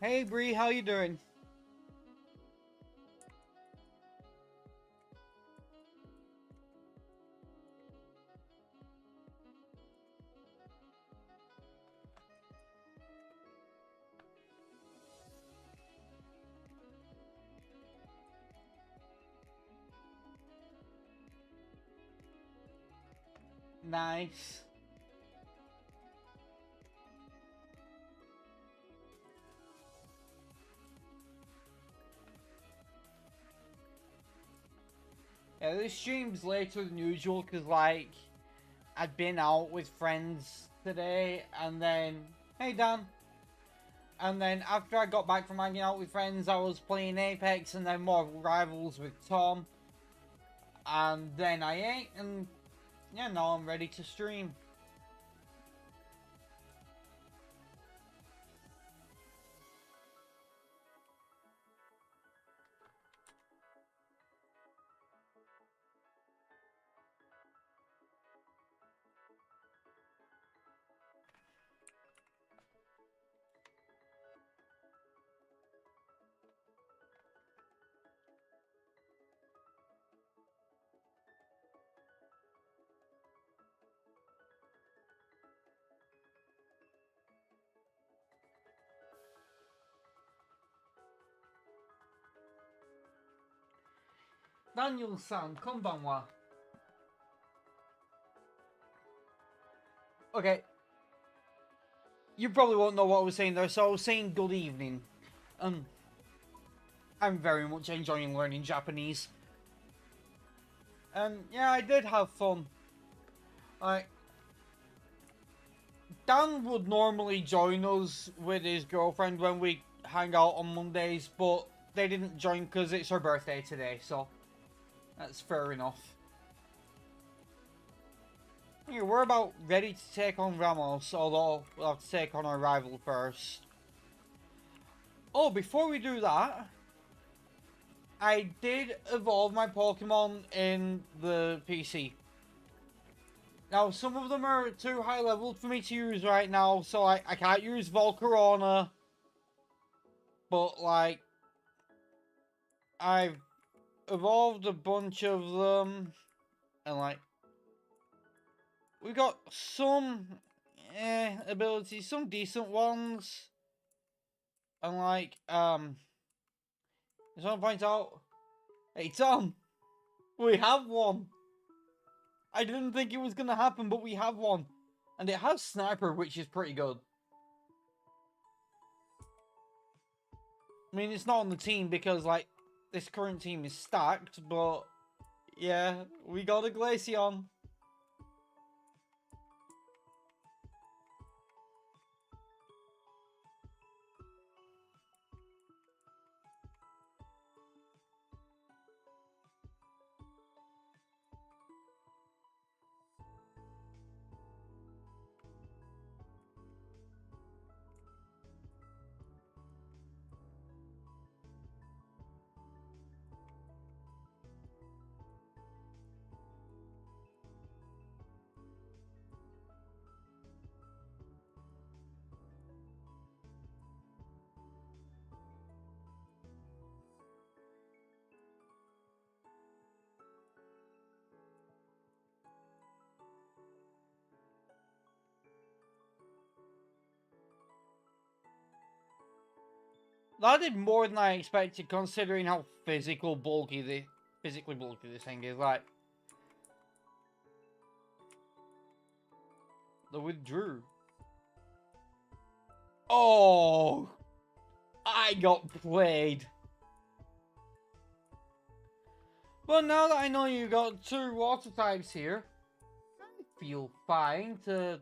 Hey Bree, how you doing? Nice. Yeah, this stream's later than usual because, like, I'd been out with friends today and then... Hey, Dan. And then after I got back from hanging out with friends, I was playing Apex and then Marvel Rivals with Tom. And then I ate and, yeah, now I'm ready to stream. Daniel-san, konbanwa. Okay. You probably won't know what I was saying there, so I was saying good evening. I'm very much enjoying learning Japanese. And yeah, I did have fun. Like, Dan would normally join us with his girlfriend when we hang out on Mondays, but they didn't join because it's her birthday today, so that's fair enough. Yeah, we're about ready to take on Ramos, although we'll have to take on our rival first. Oh, before we do that, I did evolve my Pokemon in the PC. Now, some of them are too high level for me to use right now, so I can't use Volcarona. But, like, I've evolved a bunch of them, and, like, we got some abilities, some decent ones. And, like, just want to point out, hey, Tom, we have one. I didn't think it was going to happen, but we have one. And it has Sniper, which is pretty good. I mean, it's not on the team because, like, this current team is stacked, but yeah, we got a Glaceon. That did more than I expected, considering how physically bulky this thing is. Like, the withdrew. Oh, I got played. But now that I know you got two water types here, I feel fine to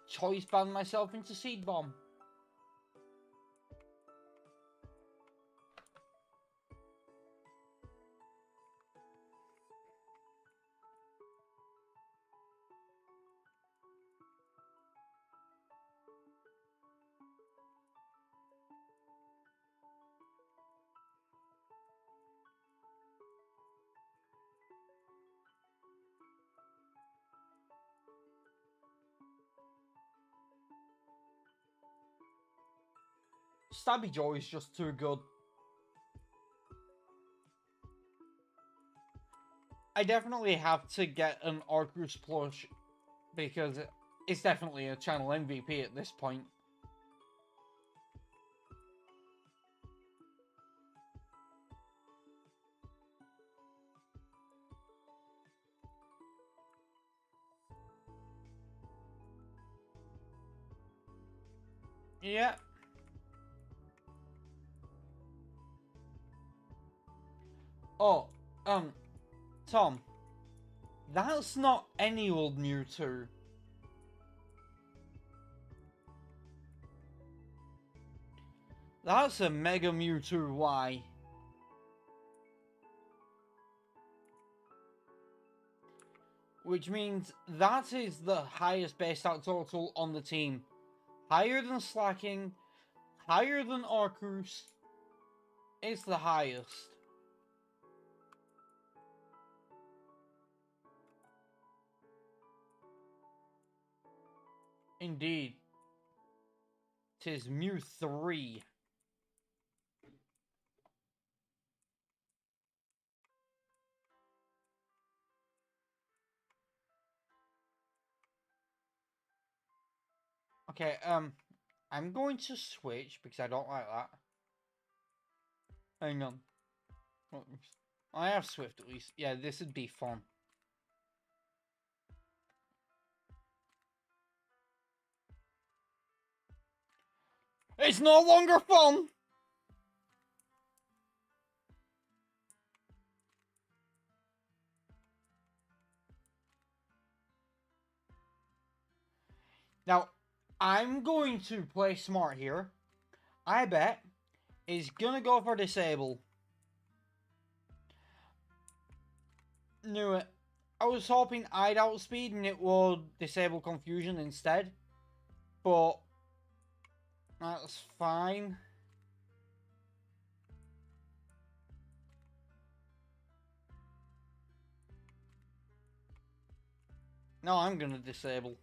choice band myself into Seed Bomb. Stabby Joe is just too good. I definitely have to get an Arcus plush because it's definitely a channel MVP at this point. Yeah. Oh, Tom. That's not any old Mewtwo. That's a Mega Mewtwo Y. Which means that is the highest base stat total on the team. Higher than Slacking, higher than Arcus. It's the highest. Indeed. Tis Mew 3. Okay, I'm going to switch because I don't like that. Hang on. I have Swift at least. Yeah, this would be fun. It's no longer fun! Now, I'm going to play smart here. I bet he's gonna go for Disable. Knew it. I was hoping I'd outspeed and it would disable Confusion instead. But that's fine. No, I'm gonna disable.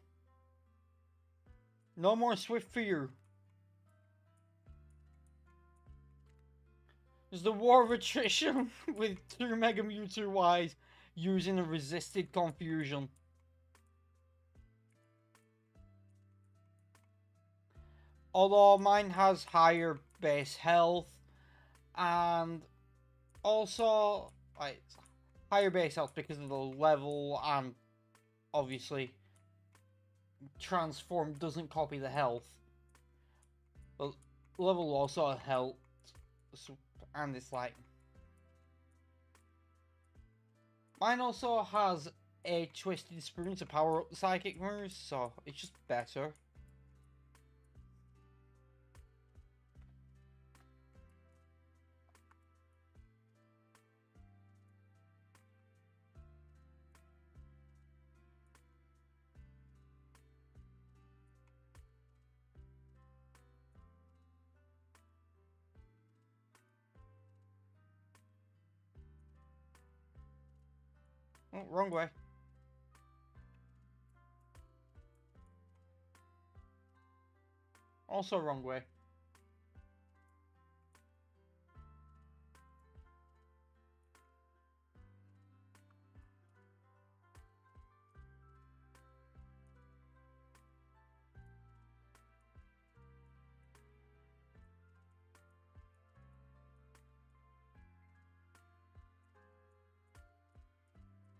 No more Swift for you. There's the War of Attrition with 2 Mega Mewtwo Ys using a resisted Confusion. Although mine has higher base health and also like higher base health because of the level, and obviously Transform doesn't copy the health. But level also helped, and it's like mine also has a Twisted Spoon to power up the psychic moves, so it's just better. Oh, wrong way. Also wrong way.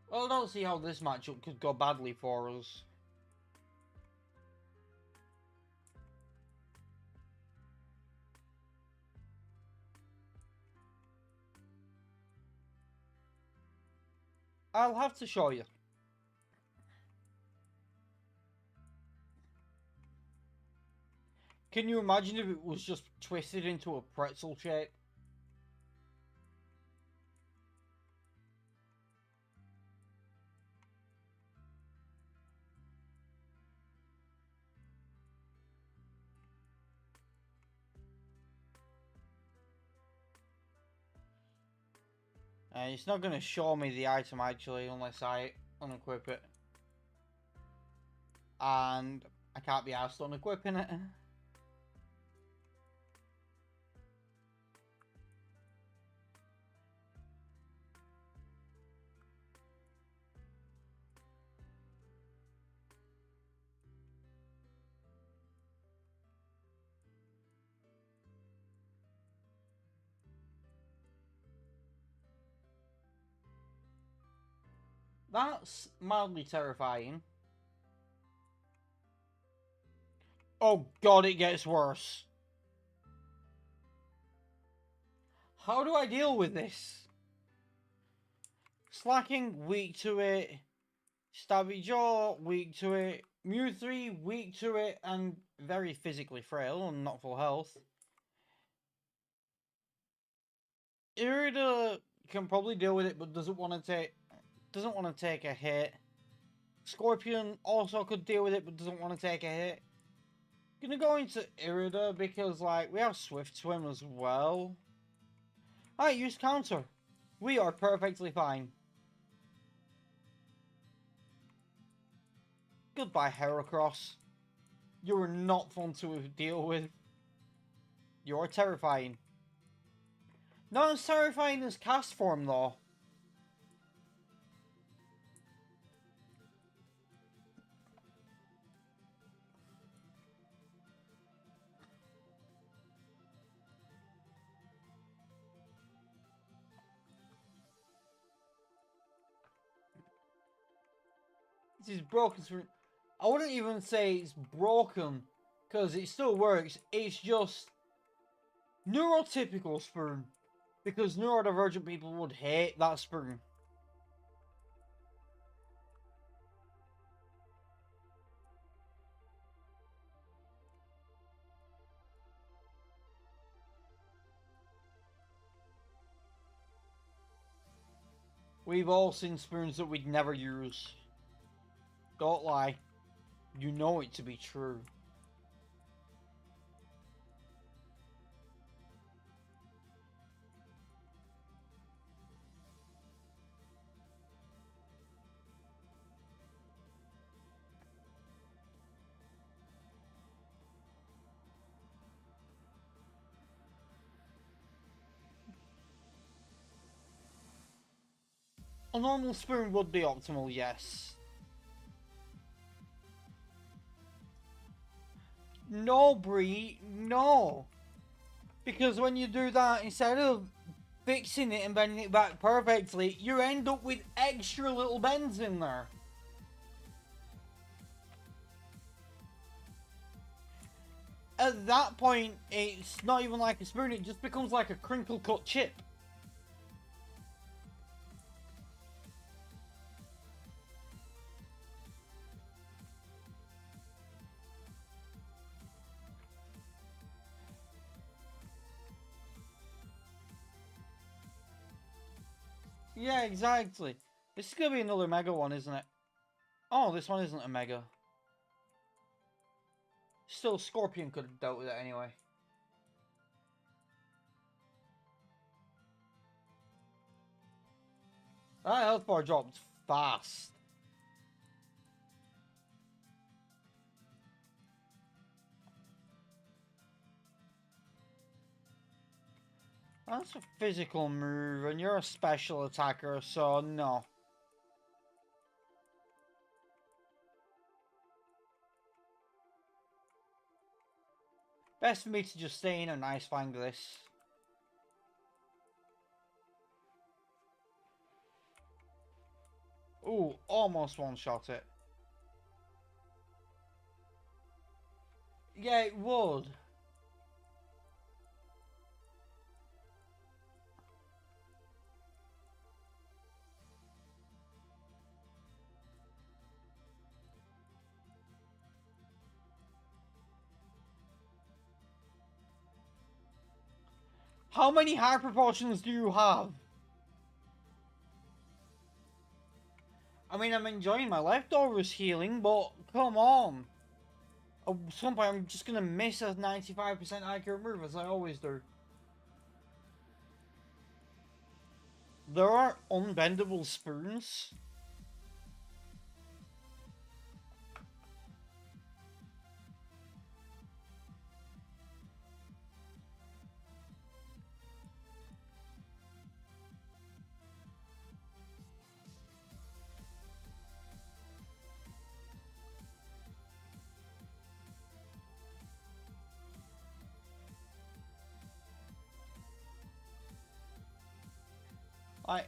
Well, I don't see how this matchup could go badly for us. I'll have to show you. Can you imagine if it was just twisted into a pretzel shape? It's not going to show me the item actually unless I unequip it. And I can't be asked unequipping it. That's mildly terrifying. Oh god, it gets worse. How do I deal with this? Slacking, weak to it. Stabby jaw, weak to it. Mew 3, weak to it, and very physically frail and not full health. Irida can probably deal with it, but doesn't want to take a hit. Scorpion also could deal with it, but doesn't want to take a hit. Gonna go into Irida because, like, we have Swift Swim as well. Alright, use counter. We are perfectly fine. Goodbye, Heracross. You are not fun to deal with. You are terrifying. Not as terrifying as cast form, though. This is broken. I wouldn't even say it's broken, because it still works. It's just neurotypical spoon. Because neurodivergent people would hate that spoon. We've all seen spoons that we'd never use. Don't lie. You know it to be true. A normal spoon would be optimal, yes. No, Bree, no. Because when you do that, instead of fixing it and bending it back perfectly, you end up with extra little bends in there. At that point, it's not even like a spoon, it just becomes like a crinkle cut chip. Yeah, exactly. This is gonna be another mega one, isn't it? Oh, this one isn't a mega. Still, Scorpion could have dealt with it anyway. That health bar dropped fast. That's a physical move, and you're a special attacker, so no. Best for me to just stay in and Ice Fang this. Ooh, almost one-shot it. Yeah, it would. How many high proportions do you have? I mean, I'm enjoying my leftovers healing, but come on. At some point, I'm just gonna miss a 95% accurate move, as I always do. There are unbendable spoons. I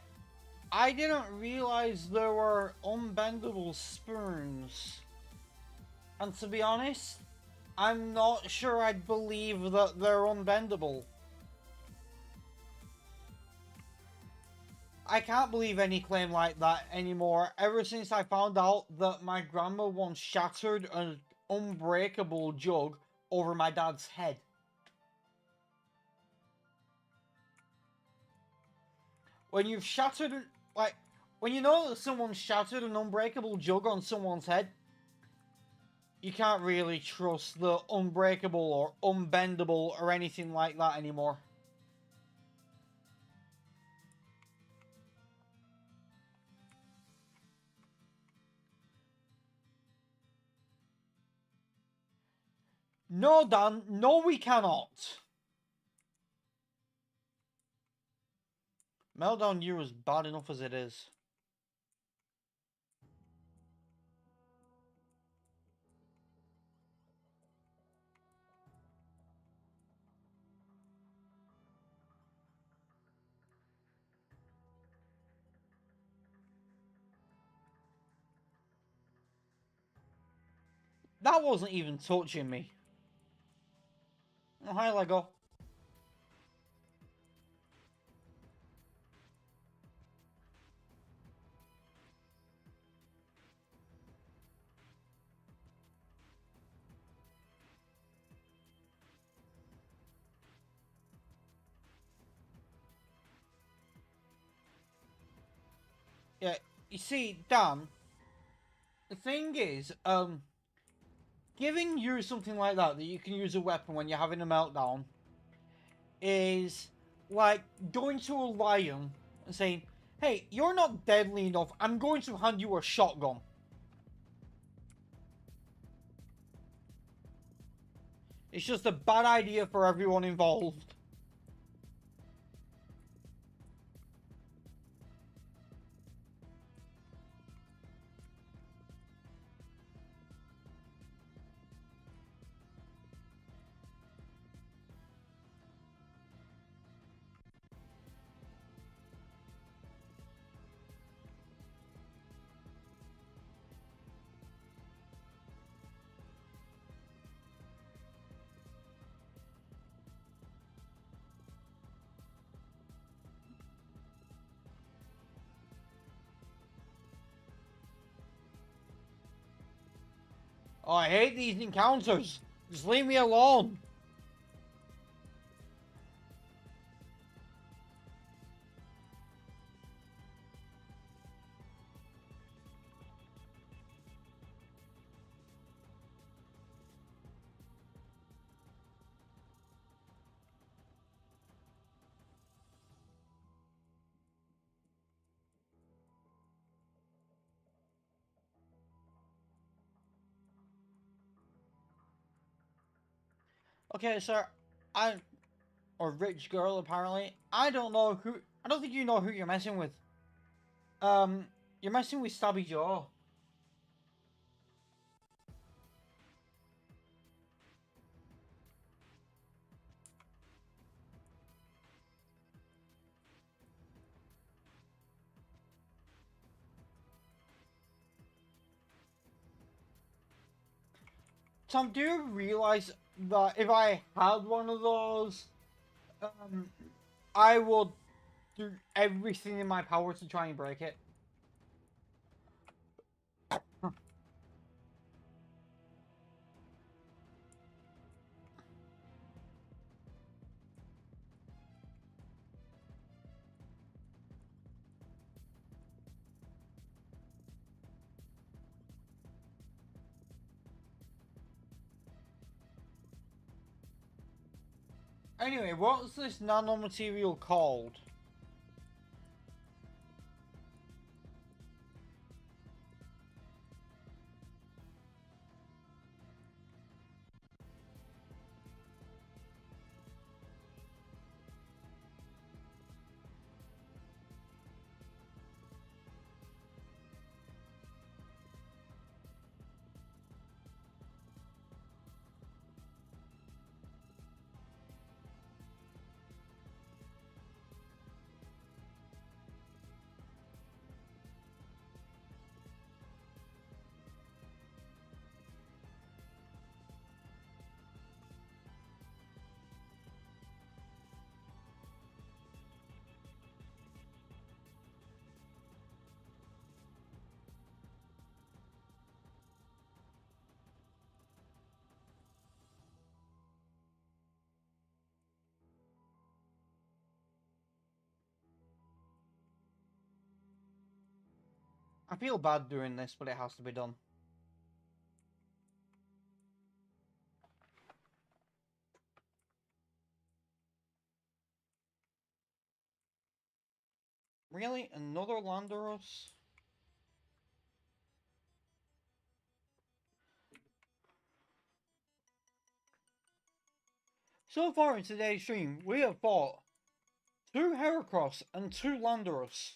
I didn't realize there were unbendable spoons. And to be honest, I'm not sure I'd believe that they're unbendable. I can't believe any claim like that anymore ever since I found out that my grandma once shattered an unbreakable jug over my dad's head. When you've shattered, like, when you know that someone's shattered an unbreakable jug on someone's head, you can't really trust the unbreakable or unbendable or anything like that anymore. No, Dan, no we cannot. Meltdown U is bad enough as it is. That wasn't even touching me. Oh, hi, Lego. Yeah, you see, Dan, the thing is, giving you something like that you can use a weapon when you're having a meltdown is like going to a lion and saying, hey, you're not deadly enough, I'm going to hand you a shotgun. It's just a bad idea for everyone involved. Oh, I hate these encounters. Just leave me alone. Okay, sir. Or rich girl, apparently. I don't know who... I don't think you know who you're messing with. You're messing with Stabby Joe. Tom, do you realize that if I had one of those, I would do everything in my power to try and break it? Anyway, what's this nanomaterial called? I feel bad doing this, but it has to be done. Really? Another Landeros? So far in today's stream, we have fought 2 Heracross and 2 Landeros.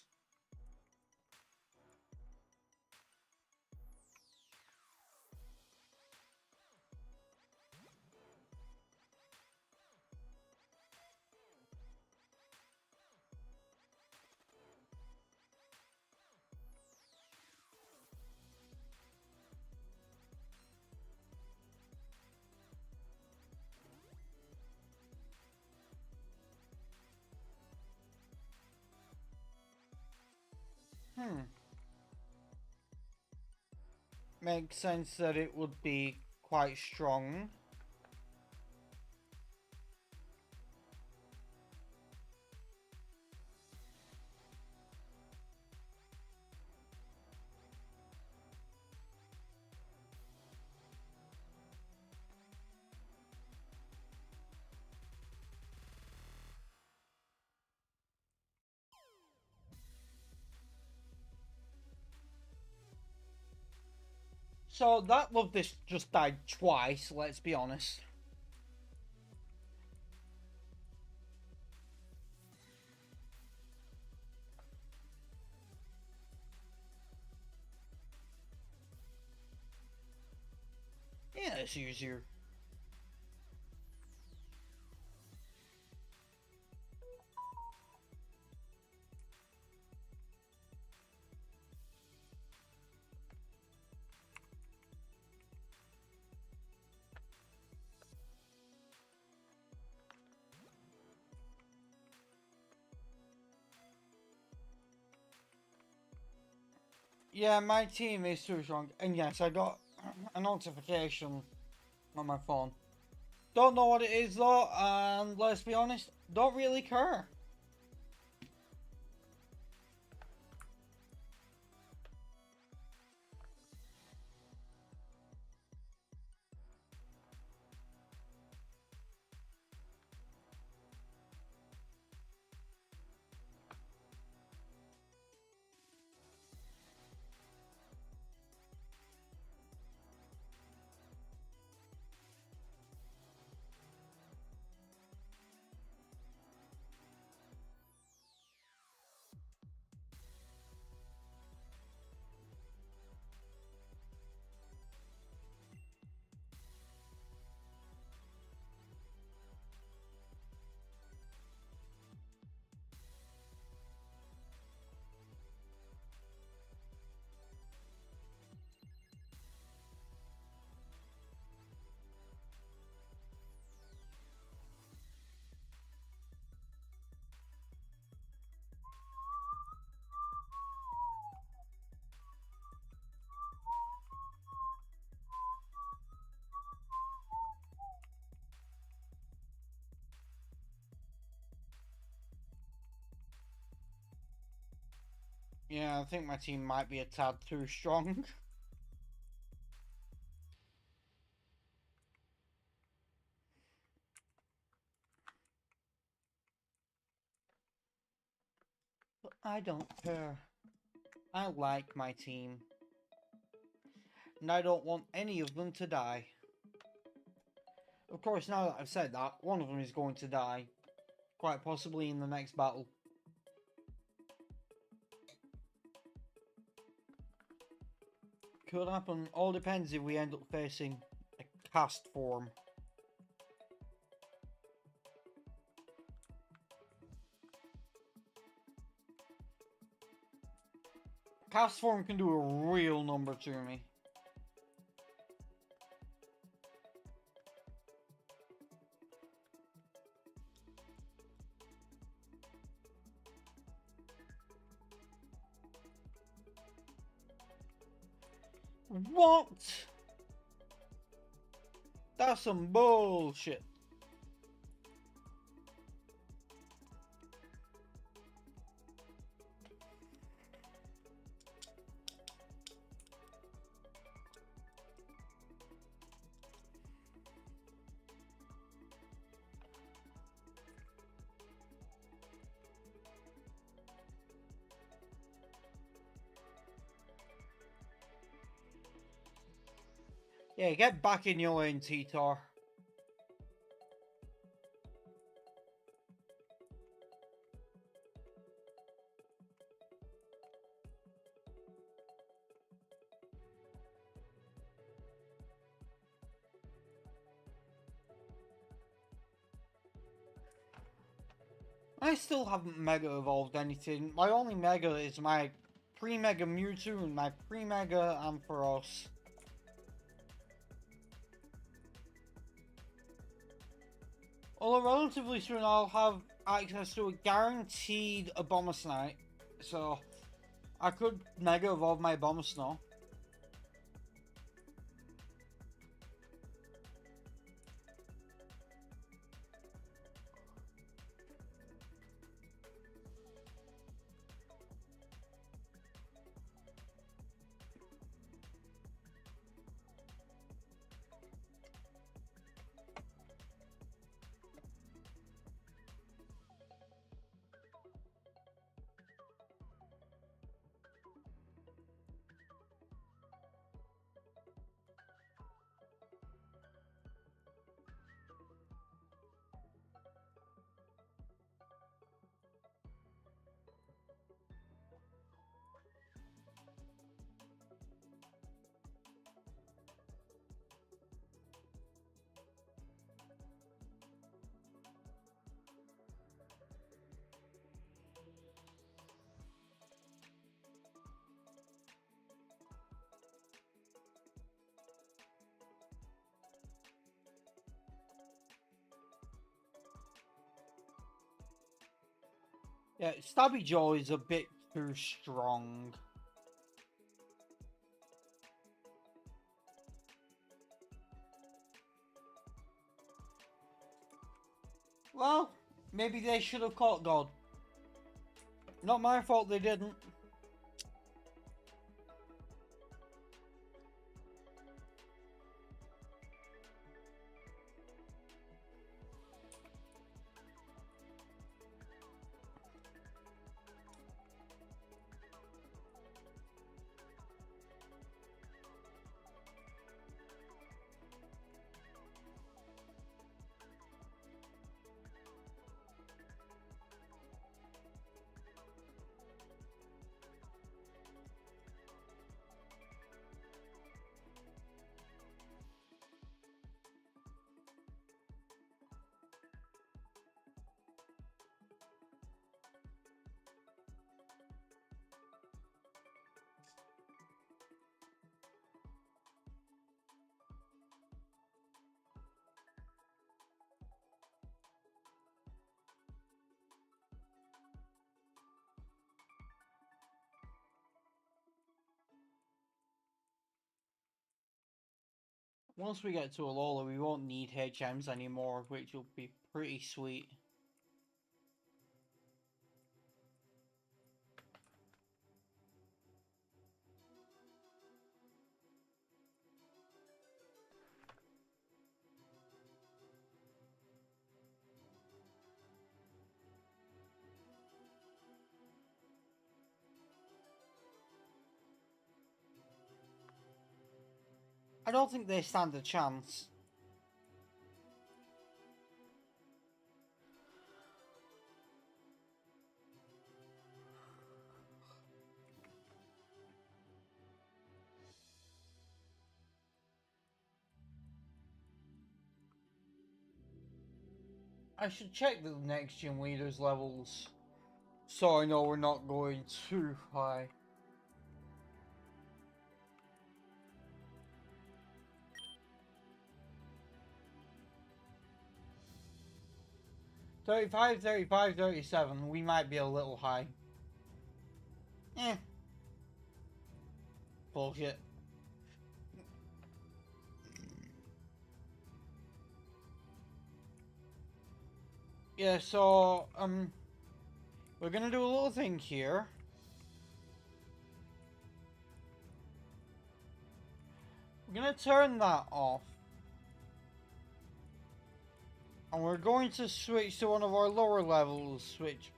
Makes sense that it would be quite strong. So that love this just died twice, let's be honest. Yeah, it's easier. Yeah, my team is too strong. And yes, I got a notification on my phone. Don't know what it is though, and let's be honest, don't really care. Yeah, I think my team might be a tad too strong. But I don't care. I like my team. And I don't want any of them to die. Of course, now that I've said that, one of them is going to die. Quite possibly in the next battle. Could happen. All depends if we end up facing a cast form. Cast form can do a real number to me. What? That's some bullshit. Yeah, get back in your lane, Titor. I still haven't Mega Evolved anything. My only Mega is my pre-Mega Mewtwo and my pre-Mega Ampharos. Although relatively soon I'll have access to a guaranteed Abomasnipe, so I could Mega Evolve my Abomasnow. Yeah, Stabby Jaw is a bit too strong. Well, maybe they should have caught God. Not my fault they didn't. Once we get to Alola, we won't need HMs anymore, which will be pretty sweet. I don't think they stand a chance. I should check the next gym leaders levels, so I know we're not going too high. $35, $35, $37. We might be a little high. Eh. Bullshit. Yeah, so, we're gonna do a little thing here. We're gonna turn that off. And we're going to switch to one of our lower levels, which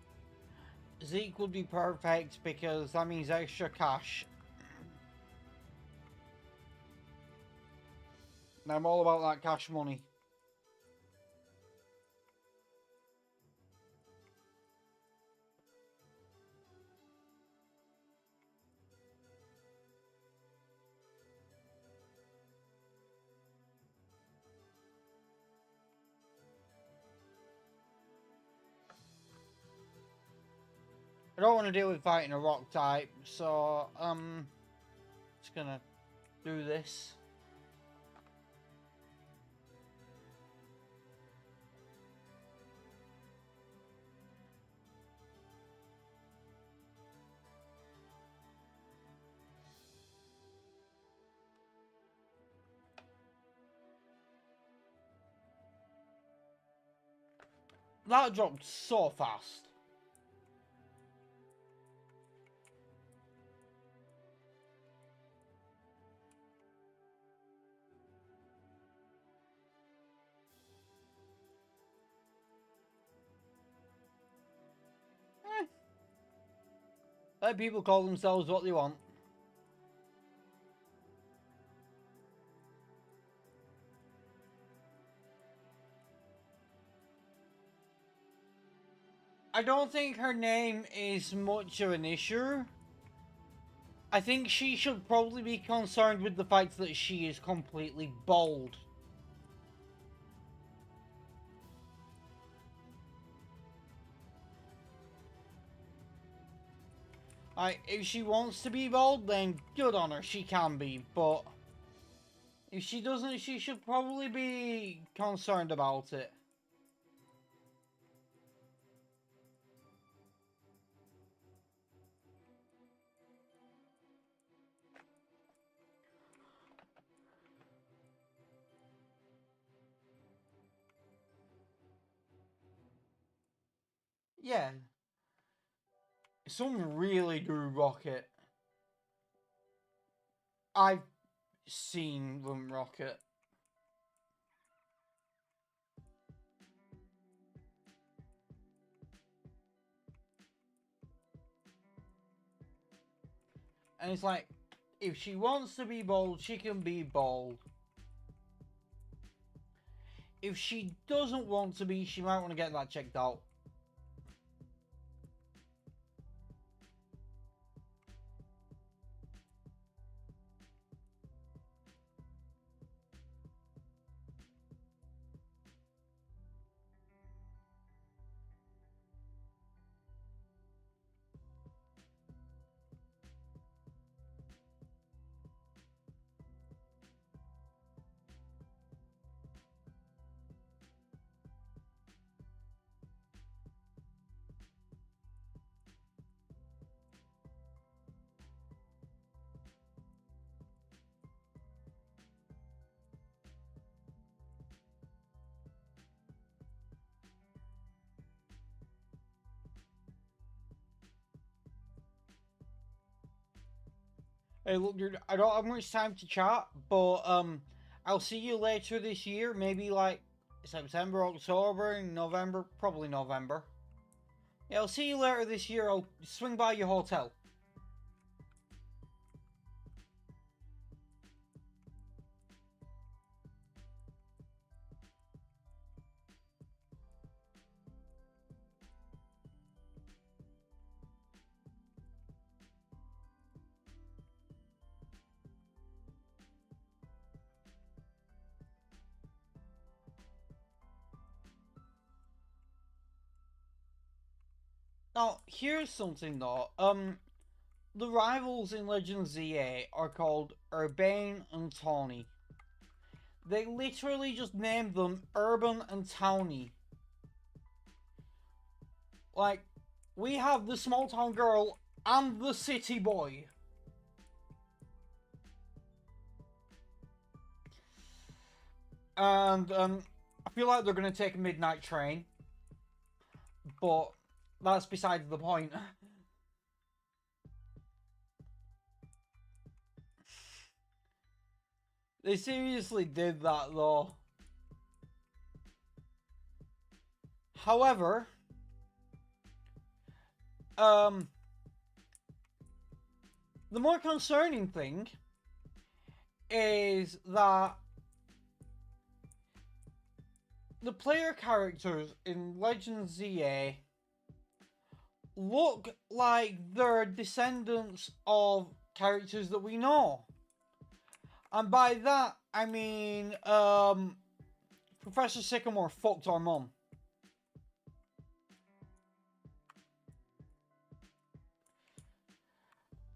Zeke would be perfect because that means extra cash. And I'm all about that cash money. I don't want to deal with fighting a rock type, so just gonna do this. That dropped so fast. Eh. Let people call themselves what they want. I don't think her name is much of an issue. I think she should probably be concerned with the fact that she is completely bald. If she wants to be bald, then good on her, she can be, but if she doesn't, she should probably be concerned about it. Yeah, some really do rock it. I've seen them rock it. And it's like, if she wants to be bald, she can be bald. If she doesn't want to be, she might want to get that checked out. Hey, look, dude, I don't have much time to chat, but I'll see you later this year. Maybe like September, October, November, probably November. Yeah, I'll see you later this year. I'll swing by your hotel. Now, here's something though. The rivals in Legend ZA are called Urbane and Tawny. They literally just named them Urban and Towny. Like, we have the small town girl and the city boy. And I feel like they're gonna take a midnight train, but that's besides the point. They seriously did that though. However, the more concerning thing is that the player characters in Legend ZA look like they're descendants of characters that we know. And by that, I mean, Professor Sycamore fucked our mum.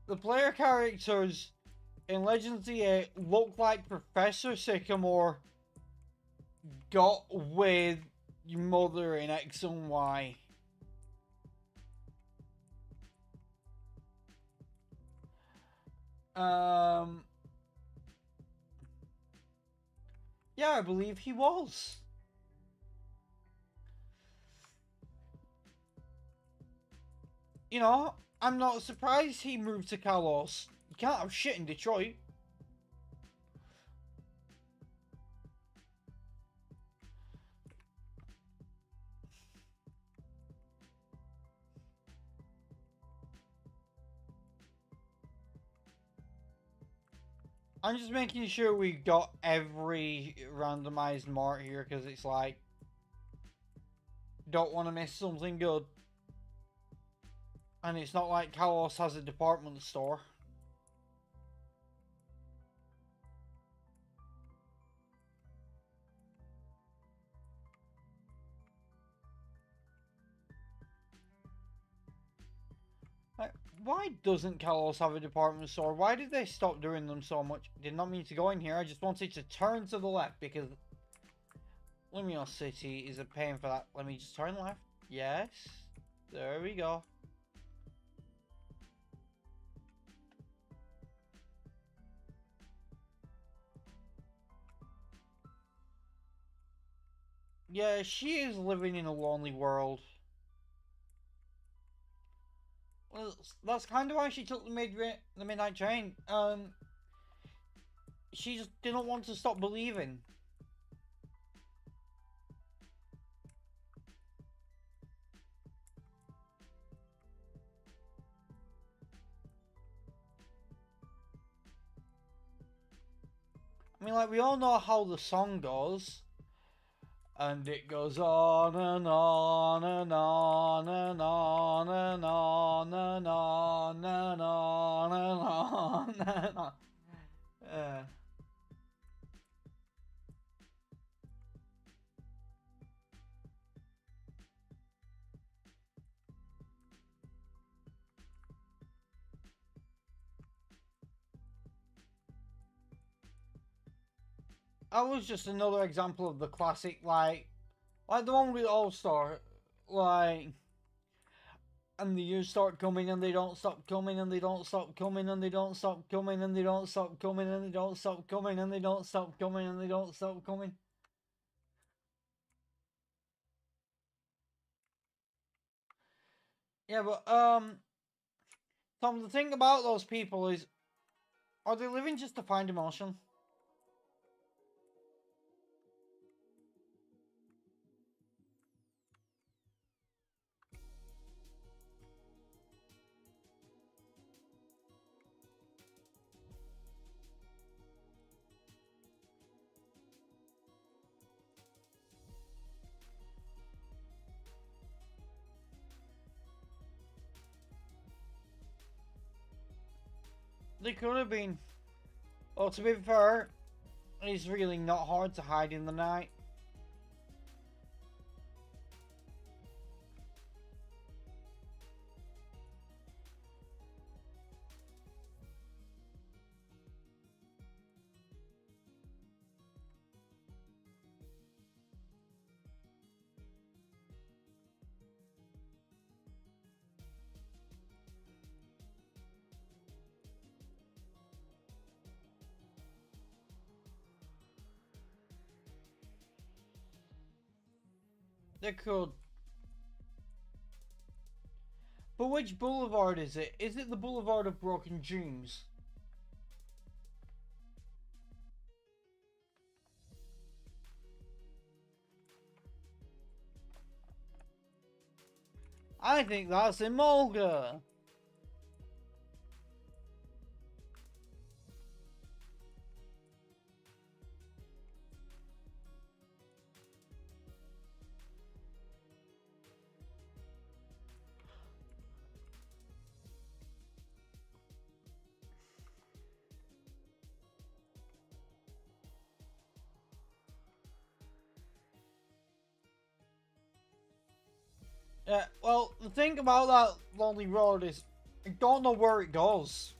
The player characters in Legends ZA look like Professor Sycamore got with your mother in X and Y. Yeah, I believe he was. You know, I'm not surprised he moved to Kalos. You can't have shit in Detroit. I'm just making sure we got every randomized mart here because it's like, don't want to miss something good. And it's not like Kalos has a department store. Like, why doesn't Kalos have a department store? Why did they stop doing them so much? Did not mean to go in here. I just wanted to turn to the left because Limio City is a pain for that. Let me just turn left. Yes. There we go. Yeah, she is living in a lonely world. Well, that's kind of why she took the midnight train. She just didn't want to stop believing. I mean, like, we all know how the song goes. And it goes on and on and on and on and on and on and on and on and on. That was just another example of the classic, like the one with All Star, like, and the years start coming and they don't stop coming and they don't stop coming and they don't stop coming and they don't stop coming and they don't stop coming and they don't stop coming and they don't stop coming. Yeah, but Tom, the thing about those people is, are they living just to find emotion? They could have been. Well, to be fair, it's really not hard to hide in the night. They could. But which boulevard is it? Is it the Boulevard of Broken Dreams? I think that's in Mulga. Yeah, well, the thing about that lonely road is I don't know where it goes.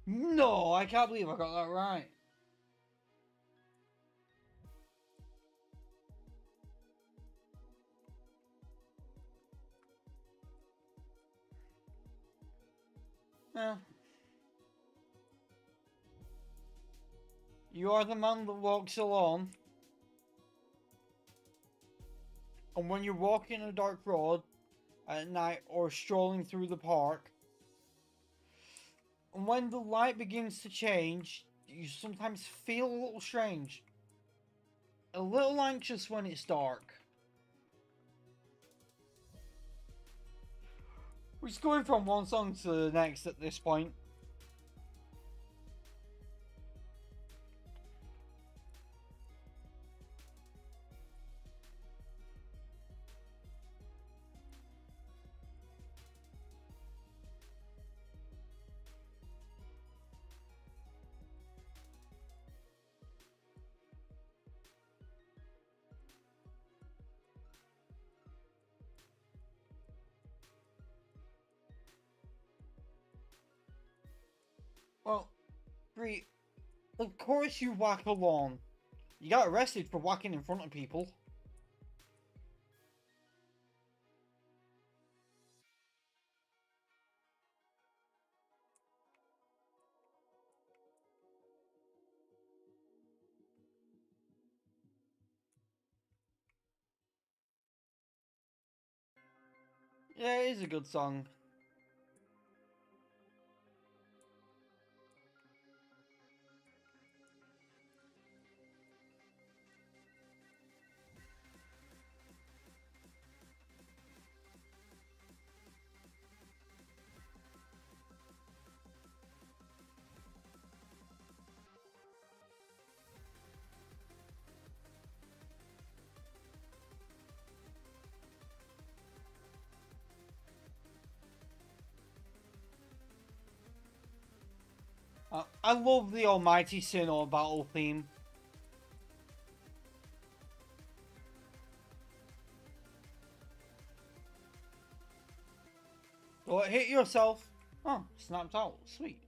No, I can't believe I got that right. Yeah. You are the man that walks alone, and when you're walking a dark road at night or strolling through the park, and when the light begins to change, you sometimes feel a little strange, a little anxious when it's dark. We're just going from one song to the next at this point. Well, Bree, of course you whack alone. You got arrested for whacking in front of people. Yeah, it is a good song. I love the Almighty Sinnoh battle theme. Don't hit yourself. Oh, snapped out. Sweet.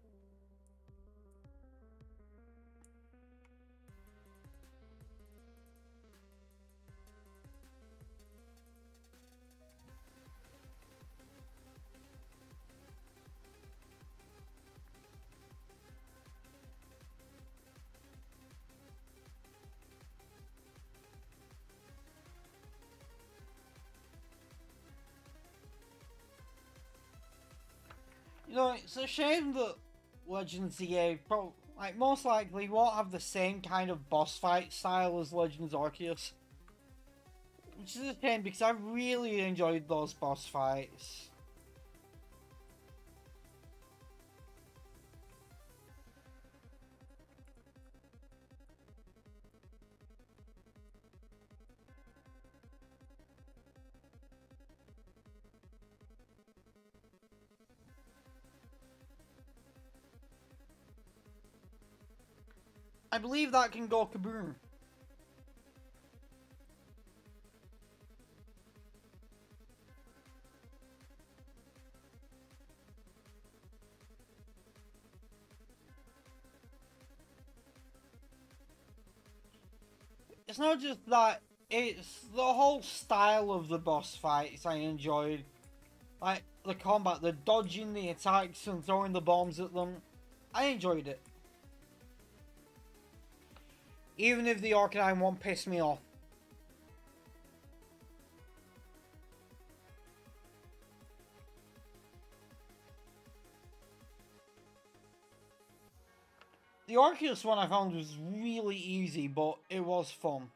You know, it's a shame that Legends EA most likely won't have the same kind of boss fight style as Legends Arceus. Which is a shame because I really enjoyed those boss fights. I believe that can go kaboom. It's not just that, it's the whole style of the boss fights I enjoyed. Like, the combat, the dodging the attacks and throwing the bombs at them. I enjoyed it. Even if the Arcanine one pissed me off. The The Arceus one I found was really easy, but it was fun.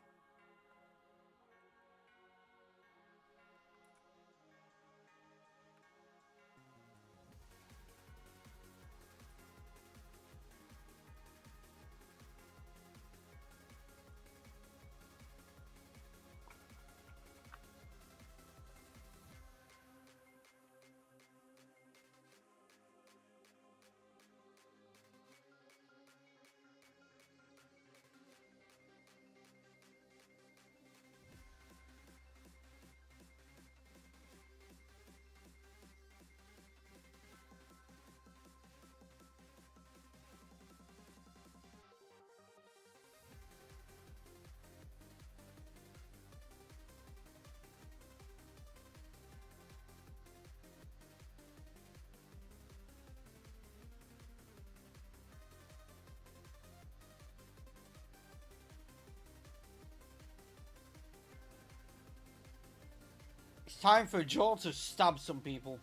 It's time for Joel to stab some people.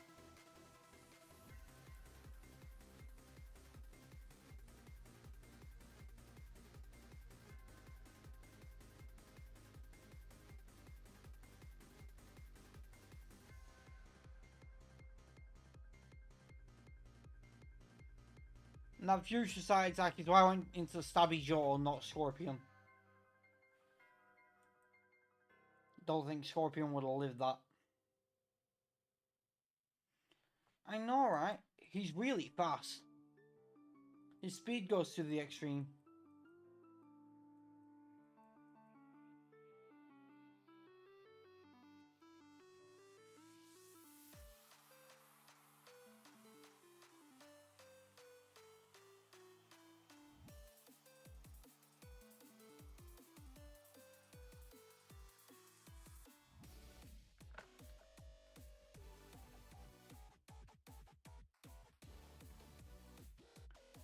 Now, future side attack is why I went into Stabby Joel, not Scorpion. Don't think Scorpion would have lived that. I know, right? He's really fast. His speed goes to the extreme.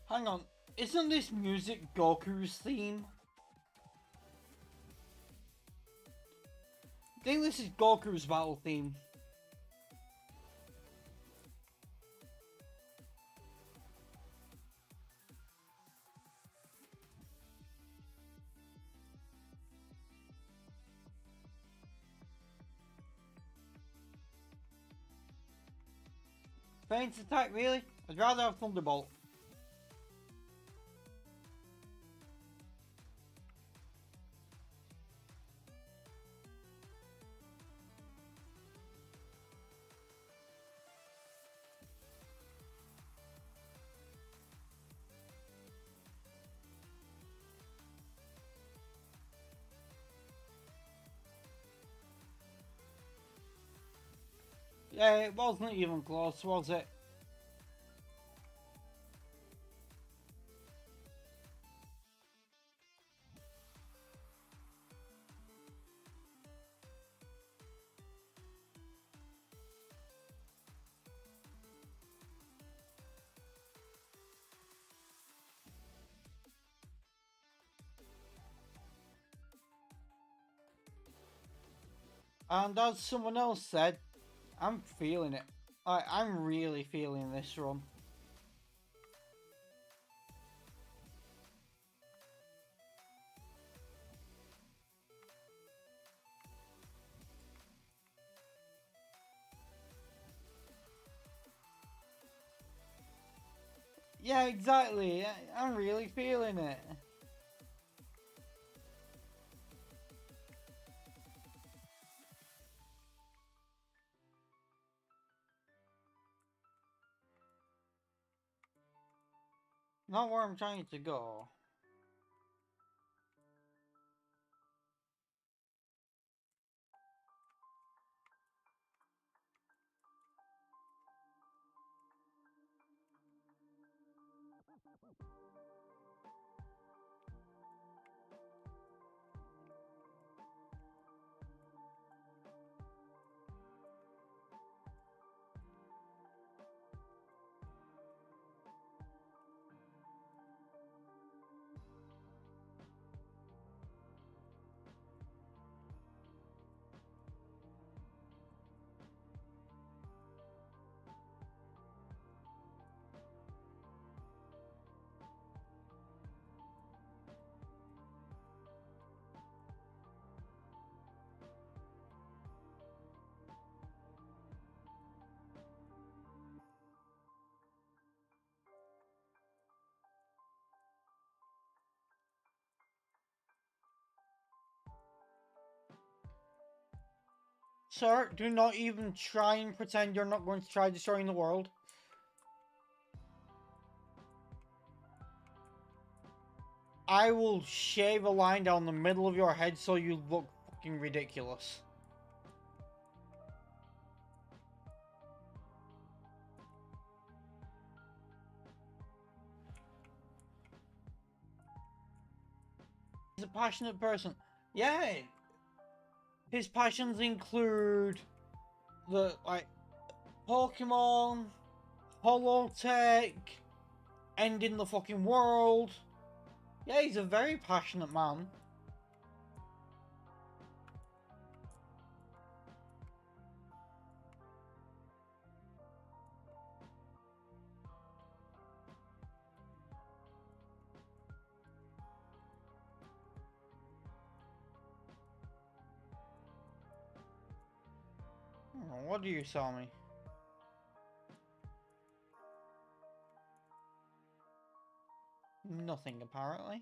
Hang on, isn't this music Goku's theme? I think this is Goku's battle theme. Feint attack, really? I'd rather have Thunderbolt. Yeah, it wasn't even close, was it? And as someone else said, I'm feeling it. I'm really feeling this run. Yeah, exactly. I'm really feeling it. Not where I'm trying to go. Sir, do not even try and pretend you're not going to try destroying the world. I will shave a line down the middle of your head so you look fucking ridiculous. He's a passionate person. Yeah. His passions include the, like, Pokemon, Holotech, ending the fucking world. Yeah, he's a very passionate man. Oh, what do you sell me? Nothing, apparently.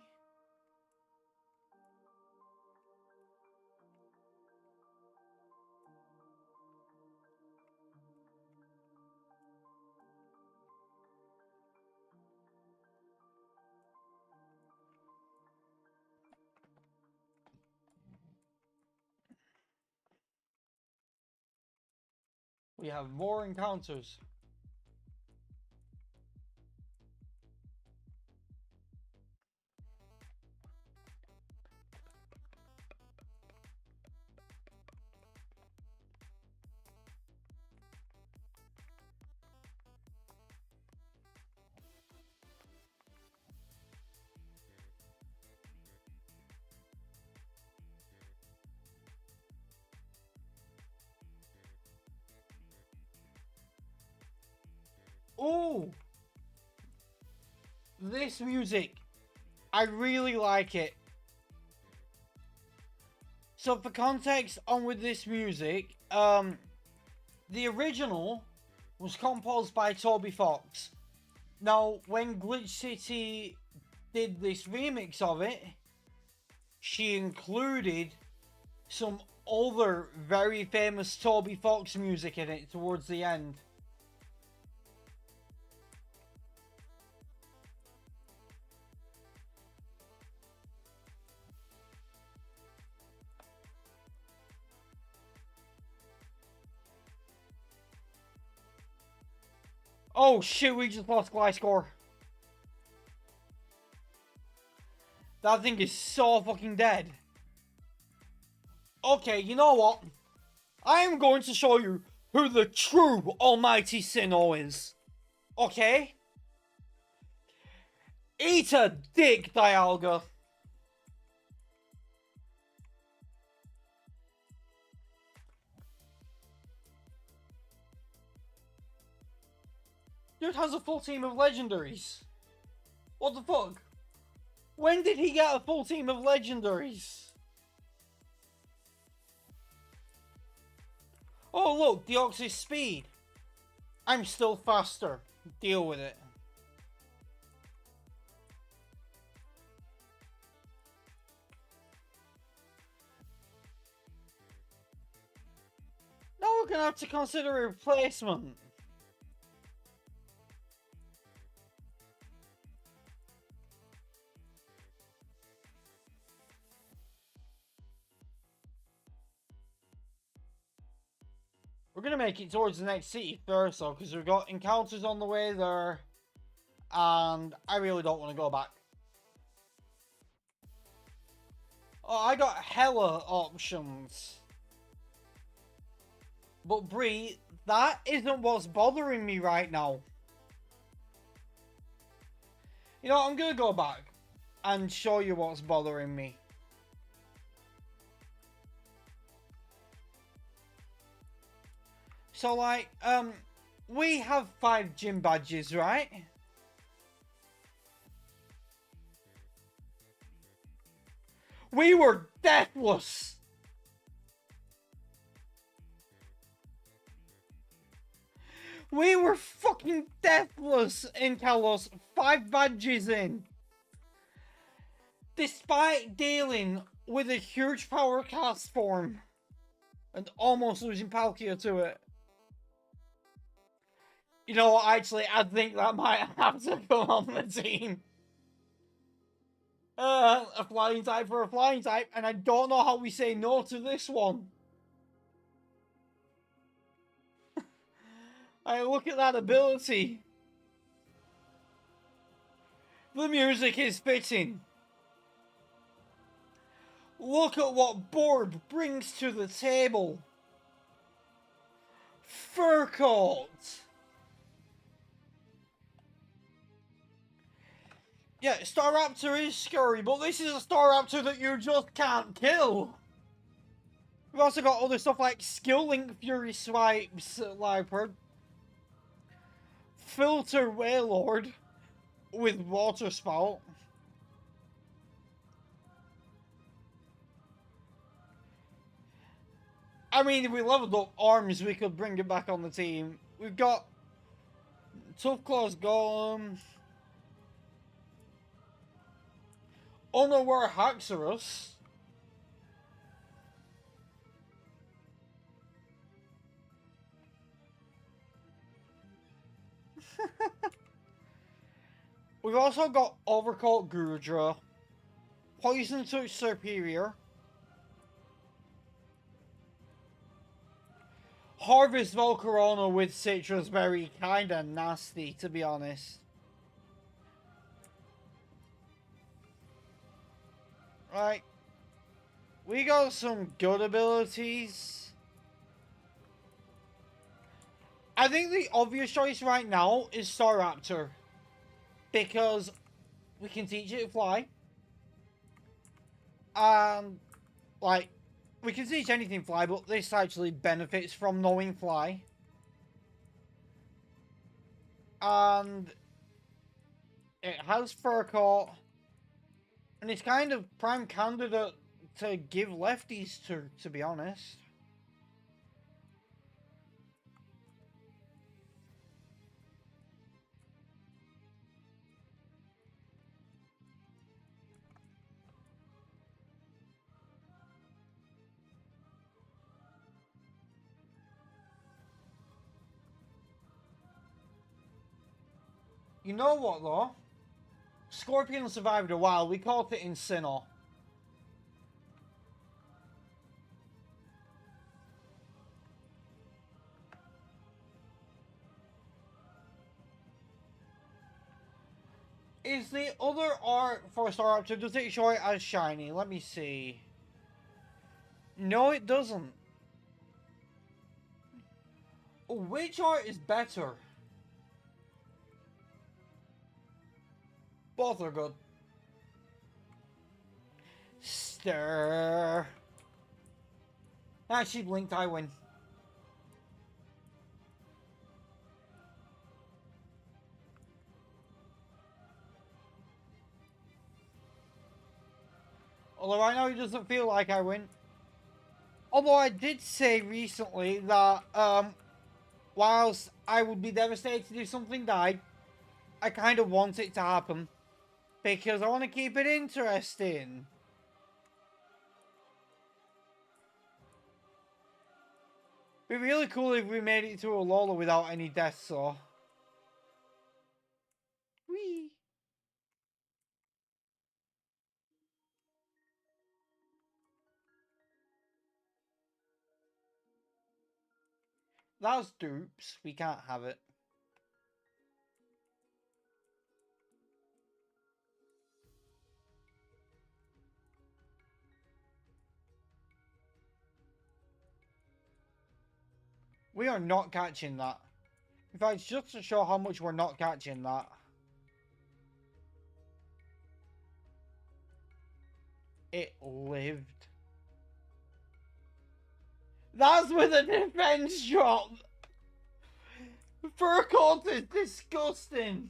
We have more encounters. Oh! This music. I really like it. So for context on with this music, the original was composed by Toby Fox. Now, when Glitch City did this remix of it, she included some other very famous Toby Fox music in it towards the end. Oh shit, we just lost Gliscor. That thing is so fucking dead. Okay, you know what? I am going to show you who the true almighty Sinnoh is. Okay? Eat a dick, Dialga. Dude has a full team of legendaries. What the fuck? When did he get a full team of legendaries? Oh look, Deoxys speed. I'm still faster. Deal with it. Now we're gonna have to consider a replacement. We're gonna make it towards the next city first though, because we've got encounters on the way there. And I really don't want to go back. Oh, I got hella options. But Bree, that isn't what's bothering me right now. You know, I'm gonna go back and show you what's bothering me. So like, we have 5 gym badges, right? We were deathless. We were fucking deathless in Kalos. 5 badges in. Despite dealing with a huge power cast form. And almost losing Palkia to it. You know what, actually, I think that might have to come on the team. A flying type for a flying type, and I don't know how we say no to this one. I look at that ability. The music is fitting. Look at what Borb brings to the table. Fur coat. Yeah, Staraptor is scary, but this is a Staraptor that you just can't kill. We've also got other stuff like Skill Link Fury Swipes, Leopard. Filter Wailord with Water Spout. I mean, if we leveled up Arms, we could bring it back on the team. We've got Tough Claws Golem. Unaware Haxorus. We've also got Overcoat Gurudra. Poison Touch Superior. Harvest Volcarona with Citrus Berry, kinda nasty, to be honest. Right. We got some good abilities. I think the obvious choice right now is Staraptor. Because we can teach it to fly. And, like, we can teach anything fly, but this actually benefits from knowing fly. And it has fur coat. And it's kind of prime candidate to give lefties to be honest. You know what though? Scorpion survived a while. We caught it in Sinnoh. Is the other art for Staraptor, does it show it as shiny? Let me see. No, it doesn't. Which art is better? Both are good. Stir. She blinked, I win. Although I know it doesn't feel like I win. Although I did say recently that, whilst I would be devastated if something died, I kind of want it to happen. Because I want to keep it interesting. It'd be really cool if we made it to Alola without any deaths, though. Whee! That's dupes. We can't have it. We are not catching that. In fact, just to show how much we're not catching that. It lived. That's with a defense drop. Fur coat is disgusting.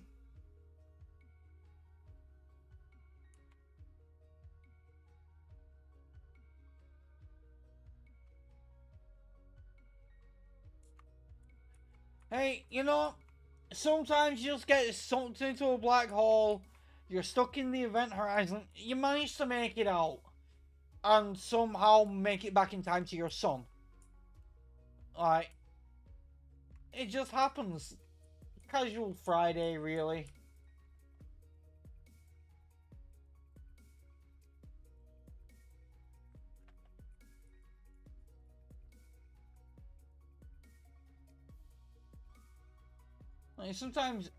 Hey, you know, sometimes you just get sucked into a black hole. You're stuck in the event horizon. You manage to make it out. And somehow make it back in time to your son. Like, it just happens. Casual Friday, really. Like, sometimes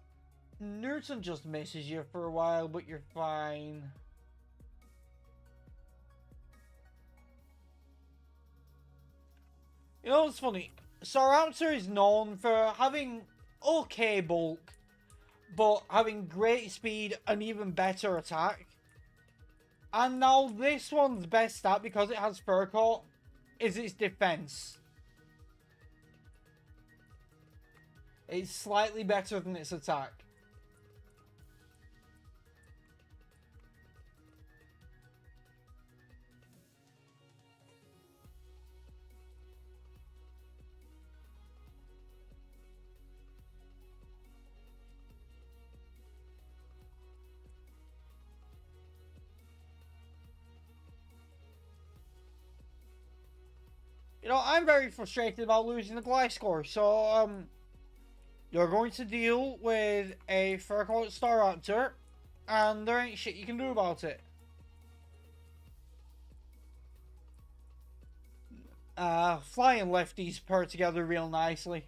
Newton just misses you for a while, but you're fine. You know what's funny? Staraptor is known for having okay bulk, but having great speed and even better attack. And now this one's best stat, because it has fur coat, is its defense. It's slightly better than its attack. You know, I'm very frustrated about losing the Gliscor, so, you're going to deal with a fur coat Staraptor, and there ain't shit you can do about it. Flying lefties pair together real nicely.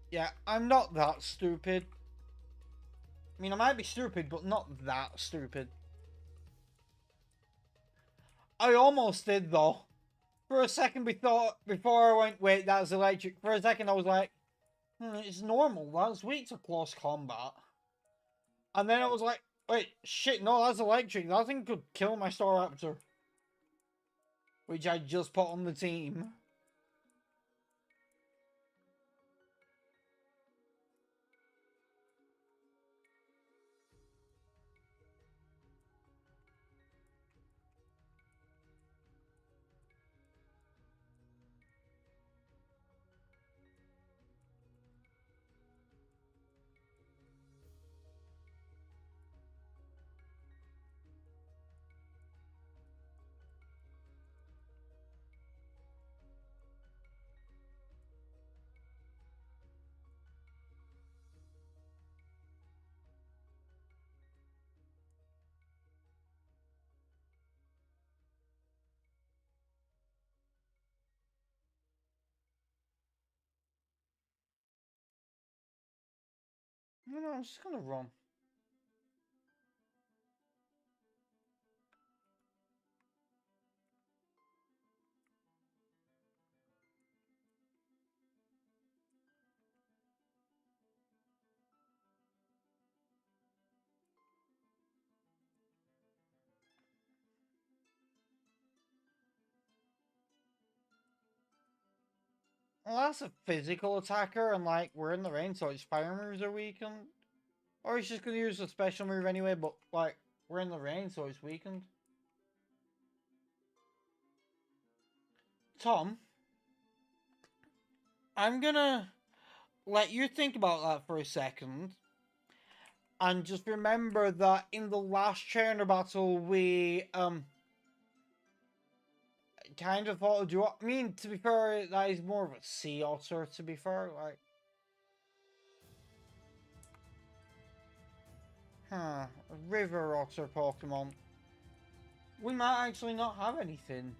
Yeah, I'm not that stupid. I mean, I might be stupid, but not that stupid. I almost did, though. For a second, before I went, wait, that's electric. For a second, I was like, it's normal. That's weak to close combat. And then I was like, wait, shit, no, that's electric. That thing could kill my Staraptor. Which I just put on the team. No, I'm just gonna run. Well, that's a physical attacker, and like, we're in the rain, so its fire moves are weakened. Or he's just gonna use a special move anyway, but like, we're in the rain, so it's weakened. Tom, I'm gonna let you think about that for a second. And just remember that in the last trainer battle, we, kind of thought of do. I mean, to be fair, that is more of a sea otter, to be fair. Like, a river otter Pokemon. We might actually not have anything.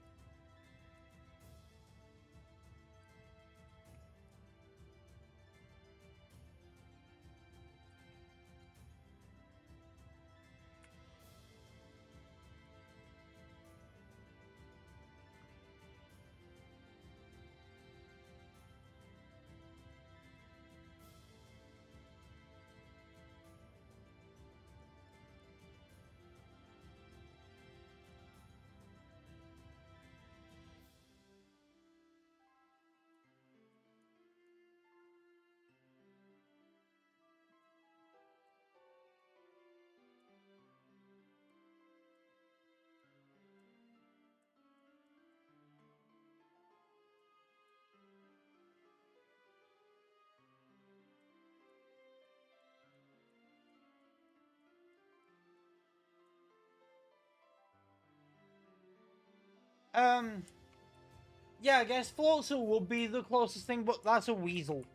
Um, yeah, I guess Floatzel would be the closest thing, but that's a weasel.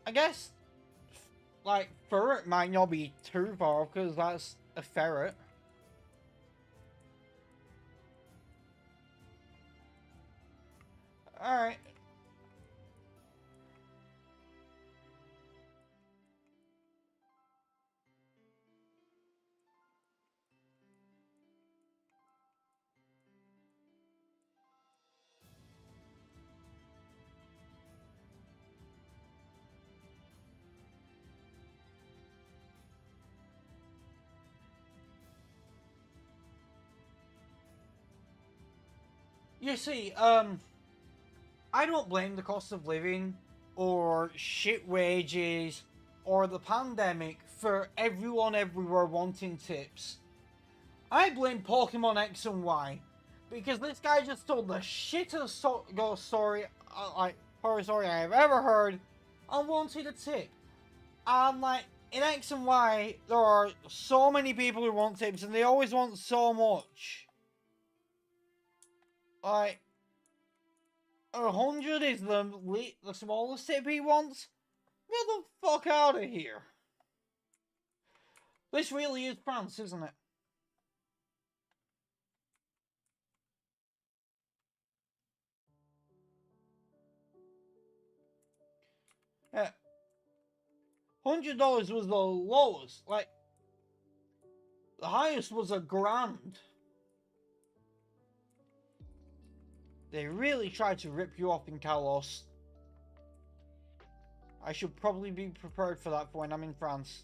I guess, like, ferret might not be too far, because that's a ferret. Alright. You see, I don't blame the cost of living, or shit wages, or the pandemic for everyone everywhere wanting tips. I blame Pokemon X and Y, because this guy just told the shittest ghost story, like, horror story I have ever heard, and wanted a tip. And, like, in X and Y, there are so many people who want tips, and they always want so much. Like, 100 is the smallest tip he wants? Get the fuck out of here. This really is France, isn't it? Yeah. $100 was the lowest. Like, the highest was $1,000. They really tried to rip you off in Kalos. I should probably be prepared for that for when I'm in France.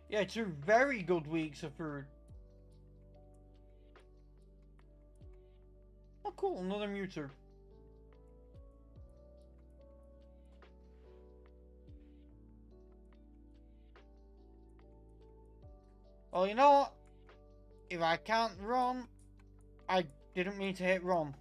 Yeah, 2 very good weeks of food. Oh cool, another Mewtwo. Well, you know what? If I can't run, I didn't mean to hit run.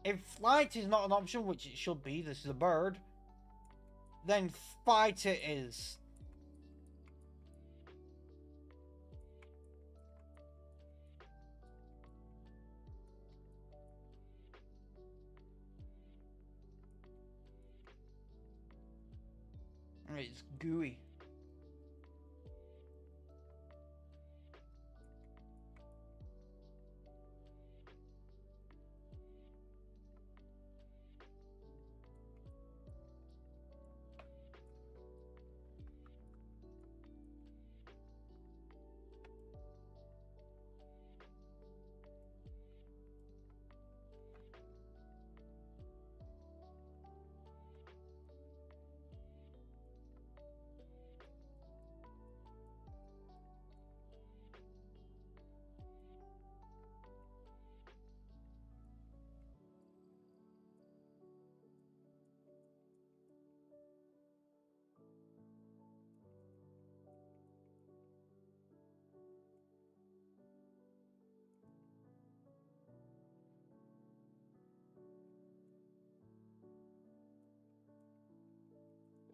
If flight is not an option, which it should be, this is a bird, then fight it is. It's gooey.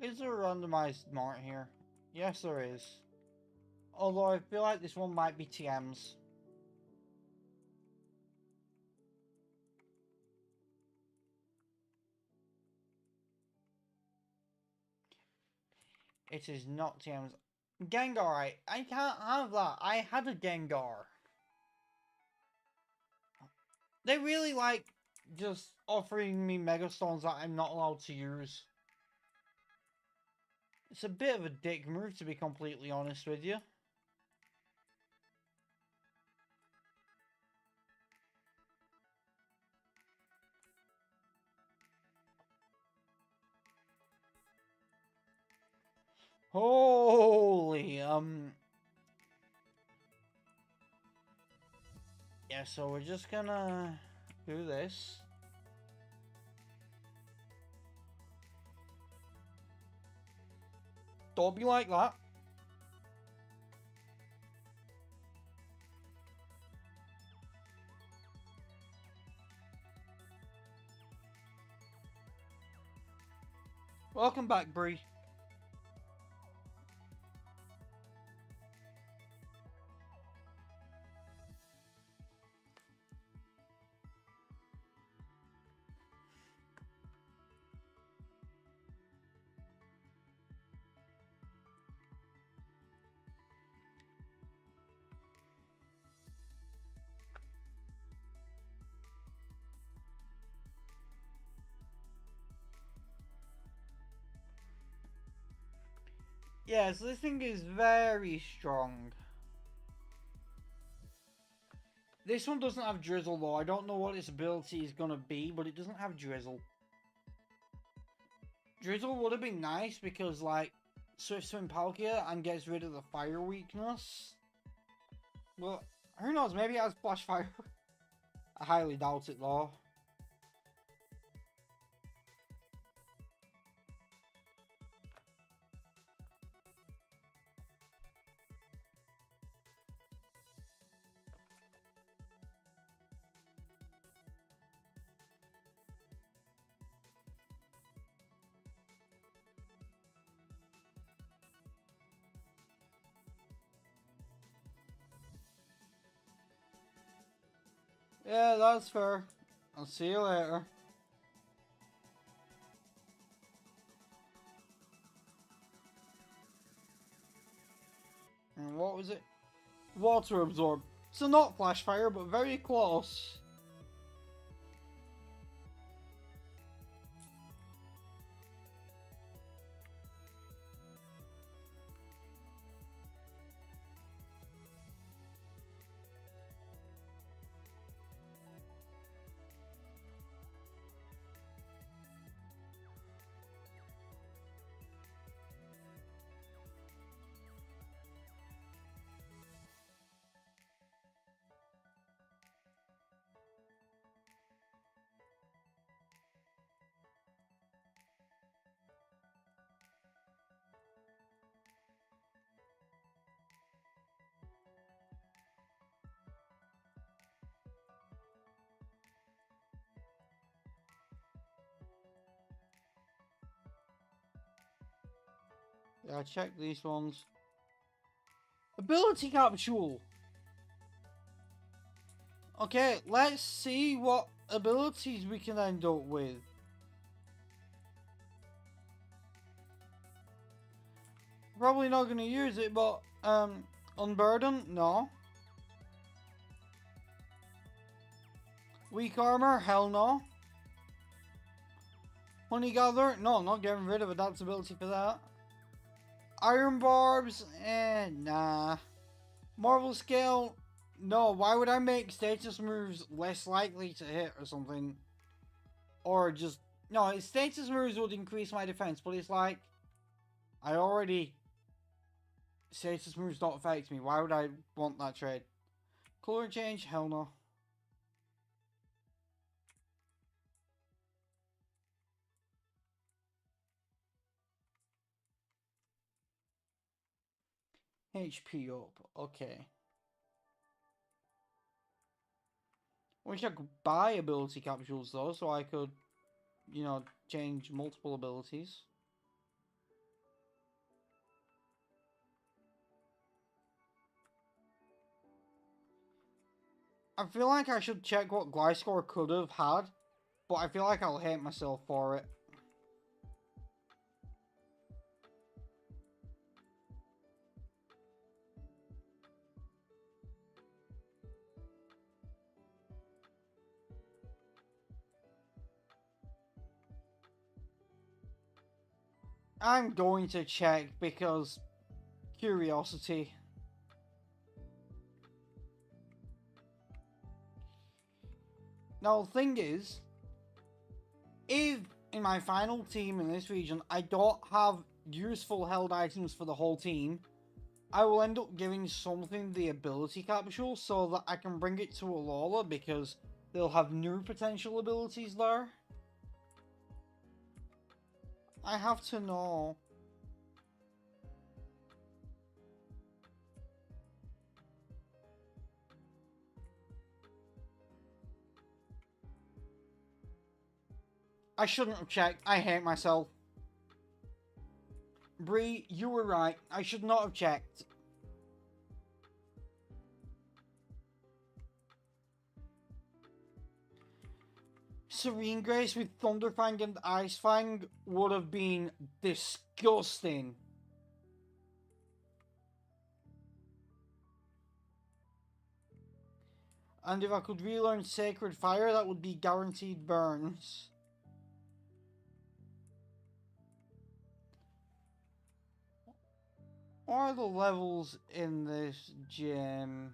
Is there a randomized mart here? Yes, there is. Although I feel like this one might be TM's. It is not TM's. Gengar, I can't have that. I had a Gengar. They really like just offering me Megastones that I'm not allowed to use. It's a bit of a dick move, to be completely honest with you. Holy, Yeah, so we're just gonna do this. Don't be like that. Welcome back, Bree. Yes, this thing is very strong. This one doesn't have Drizzle though. I don't know what its ability is gonna be, but it doesn't have Drizzle. Drizzle would have been nice because, like, Swift Swim Palkia and gets rid of the fire weakness. Well, who knows? Maybe it has Flash Fire. I highly doubt it though. Yeah, that's fair. I'll see you later. And what was it? Water Absorb. So not Flash Fire, but very close. Yeah, check these ones. Ability Capsule. Okay, let's see what abilities we can end up with. Probably not going to use it, but Unburden, no. Weak Armor, hell no. Honey Gather, no, not getting rid of adaptability for that. Iron Barbs, nah. Marvel Scale, no. Why would I make status moves less likely to hit or something? Or just, no, status moves would increase my defense, but it's like, I already, status moves don't affect me. Why would I want that trade? Color change, hell no. HP up, okay. Wish I could buy ability capsules though, so I could, you know, change multiple abilities. I feel like I should check what Gliscor could have had, but I feel like I'll hate myself for it. I'm going to check because curiosity. Now, the thing is, if in my final team in this region I don't have useful held items for the whole team, I will end up giving something the ability capsule so that I can bring it to Alola because they'll have new potential abilities there. I have to know. I shouldn't have checked. I hate myself. Bree, you were right. I should not have checked. Serene Grace with Thunderfang and Icefang would have been disgusting. And if I could relearn Sacred Fire, that would be guaranteed burns. What are the levels in this gym?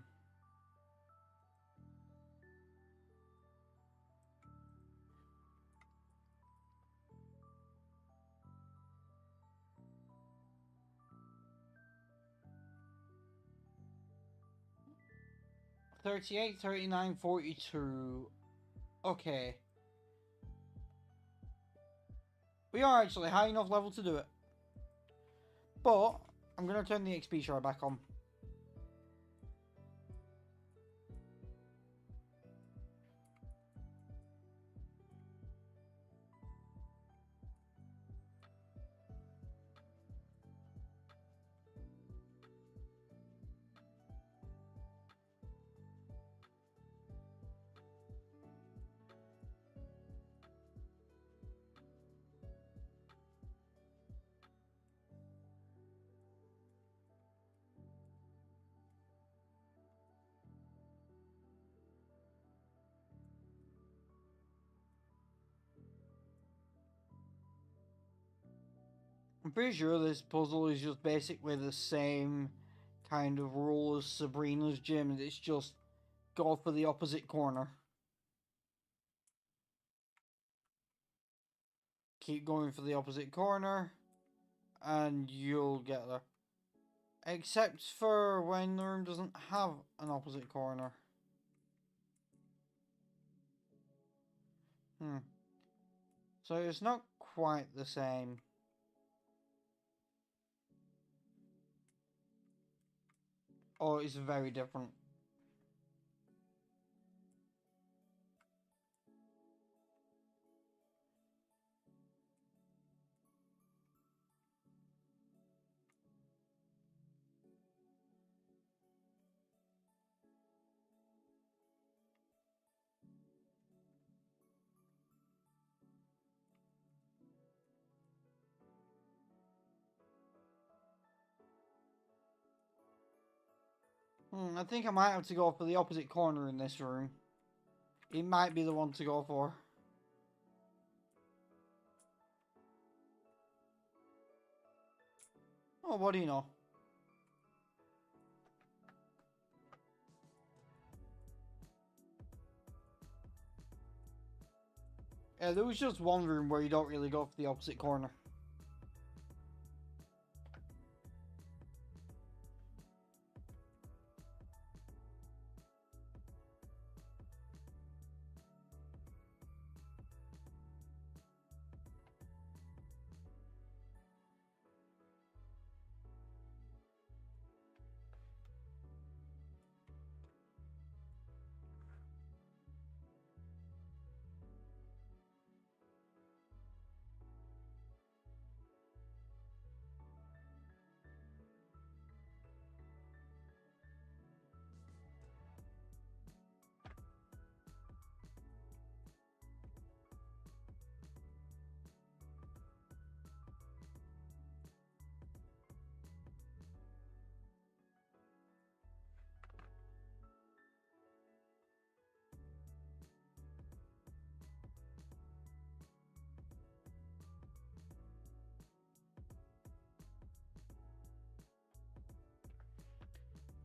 $38, $39, $42. Okay. We are actually high enough level to do it. But I'm going to turn the XP shard back on. I'm pretty sure this puzzle is just basically the same kind of rule as Sabrina's gym. It's just go for the opposite corner. Keep going for the opposite corner, and you'll get there. Except for when the room doesn't have an opposite corner. So it's not quite the same. Or it's very different. I think I might have to go for the opposite corner in this room. It might be the one to go for. Oh, what do you know? Yeah, there was just one room where you don't really go for the opposite corner.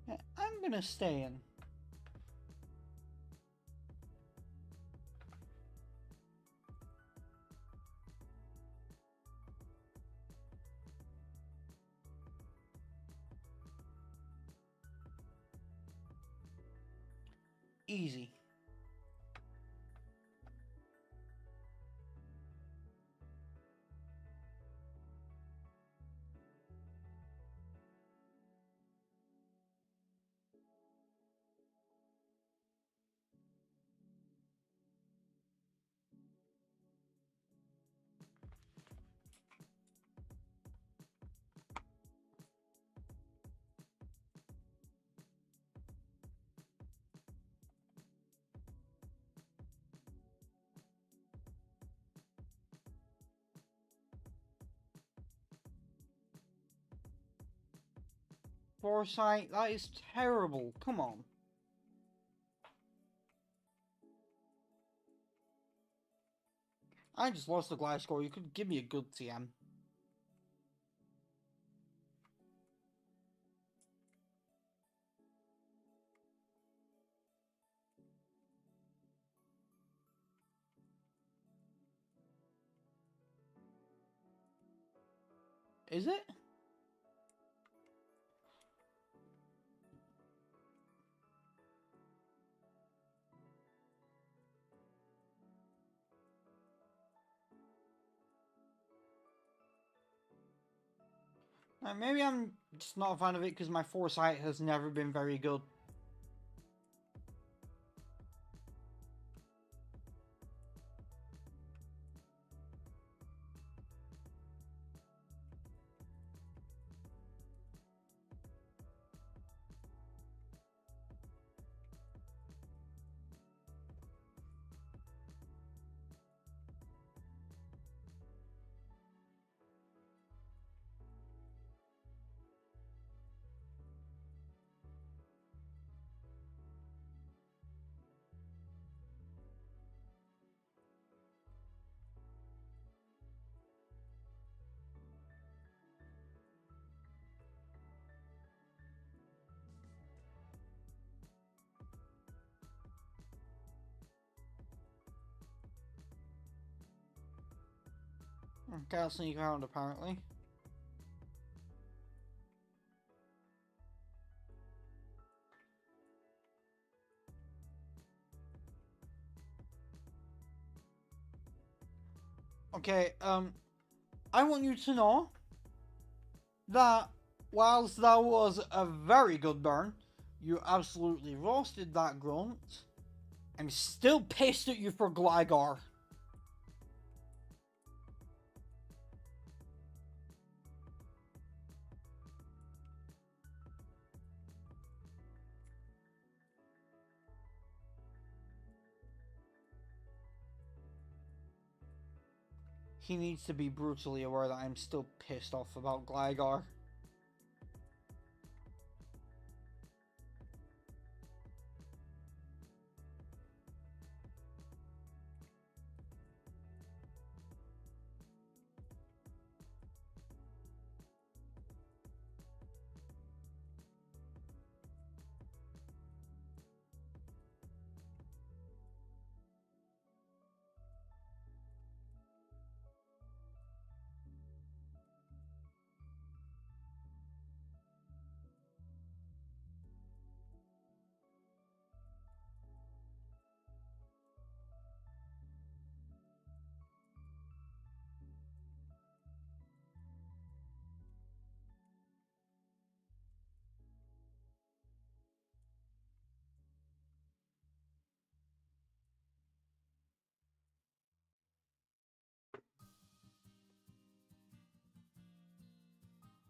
Yeah, I'm gonna stay in. Easy. Foresight, that is terrible. Come on. I just lost the glass score. You could give me a good TM. Is it? Maybe I'm just not a fan of it because my foresight has never been very good. Can't sneak around apparently. Okay, I want you to know that whilst that was a very good burn, you absolutely roasted that grunt. I'm still pissed at you for Gligar. He needs to be brutally aware that I'm still pissed off about Gligar.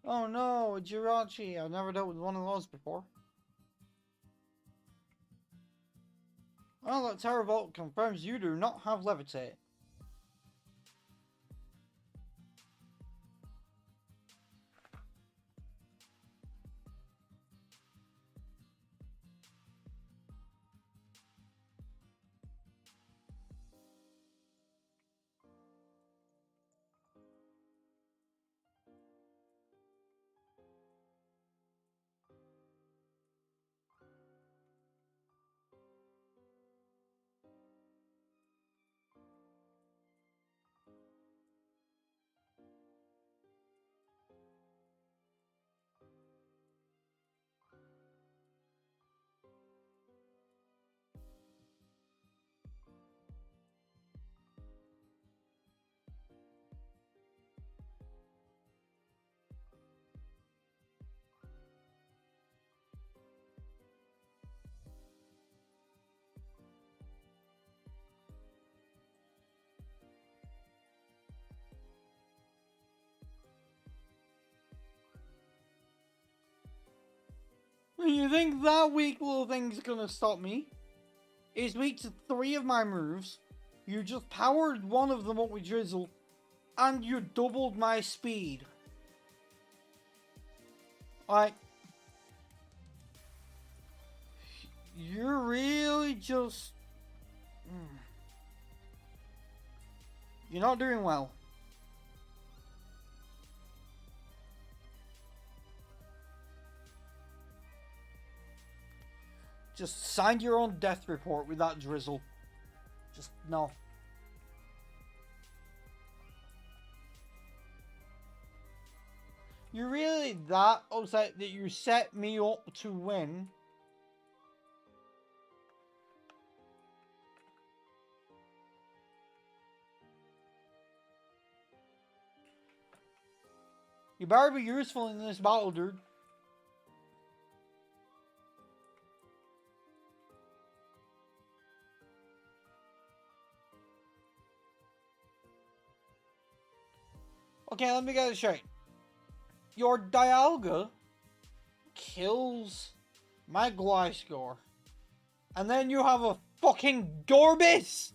Oh no, a Jirachi. I've never dealt with one of those before. Well, that Terravolt confirms you do not have Levitate. You think that weak little thing's gonna stop me? It's weak to 3 of my moves. You just powered one of them up with Drizzle. And you doubled my speed. Like... You're really just... You're not doing well. Just sign your own death report with that Drizzle. Just no. You're really that upset that you set me up to win? You better be useful in this battle, dude. Okay, let me get it straight. Your Dialga kills my Gliscor. And then you have a fucking Gorbis!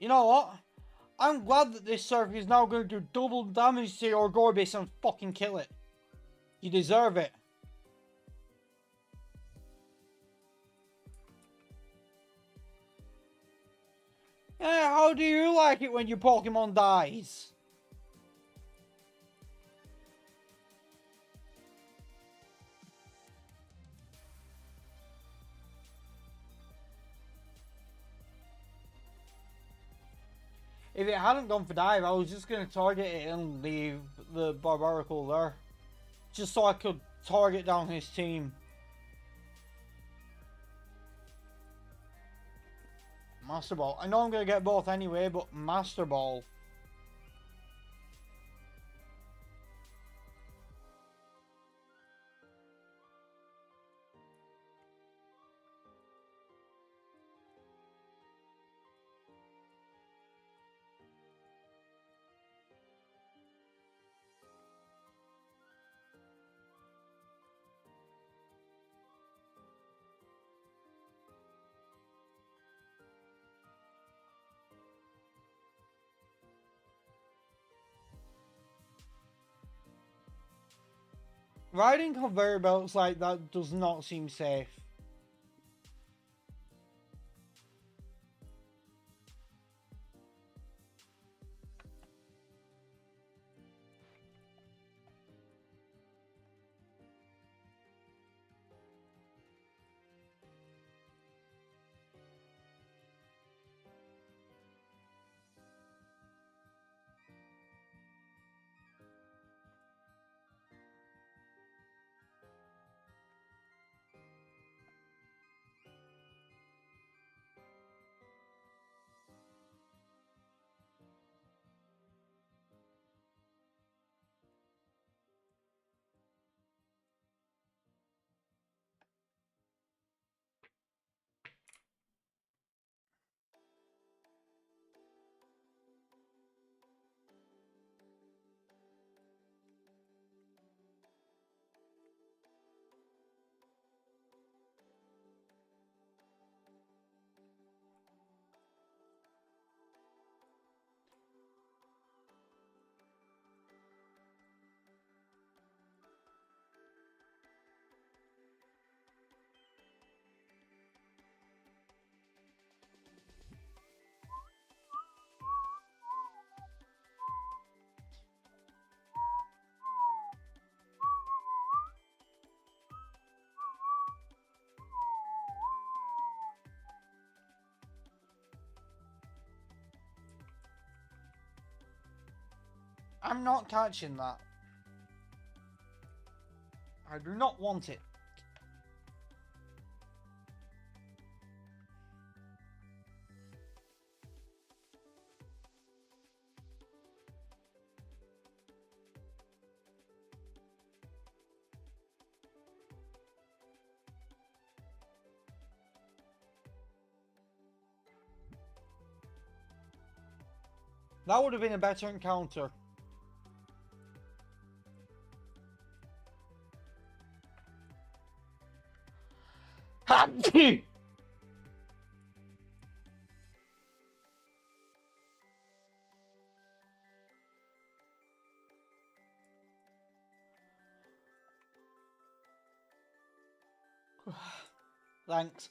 You know what? I'm glad that this Surf is now going to do double damage to your Gorbis and fucking kill it. You deserve it. Yeah, how do you like it when your Pokemon dies? If it hadn't gone for dive, I was just going to target it and leave the Barbaracle there. Just so I could target down his team. Master Ball. I know I'm going to get both anyway, but Master Ball. Riding conveyor belts like that does not seem safe. I'm not catching that. I do not want it. That would have been a better encounter. Thanks.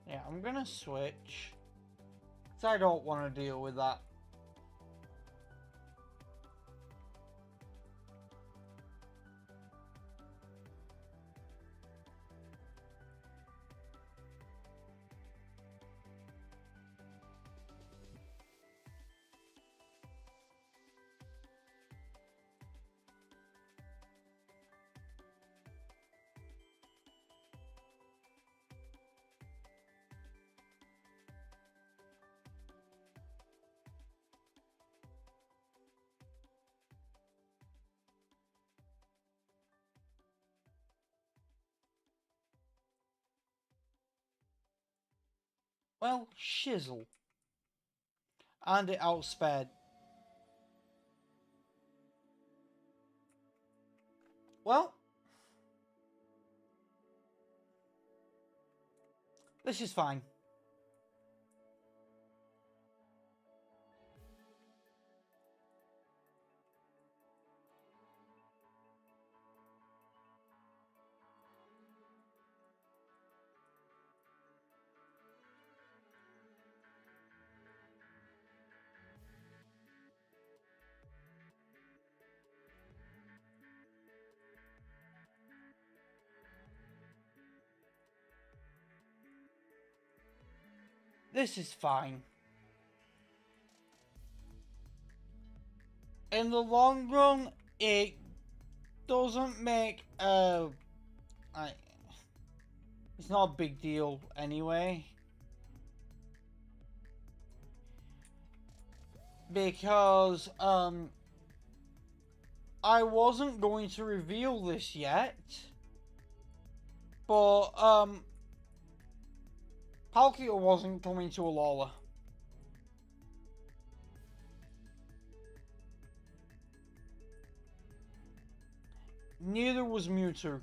Yeah, I'm gonna switch. Because I don't want to deal with that. Well, shizzle. And it outsped. Well, this is fine. This is fine. In the long run, it doesn't make it's not a big deal anyway. Because I wasn't going to reveal this yet. But Palkia wasn't coming to Alola. Neither was Mewtwo.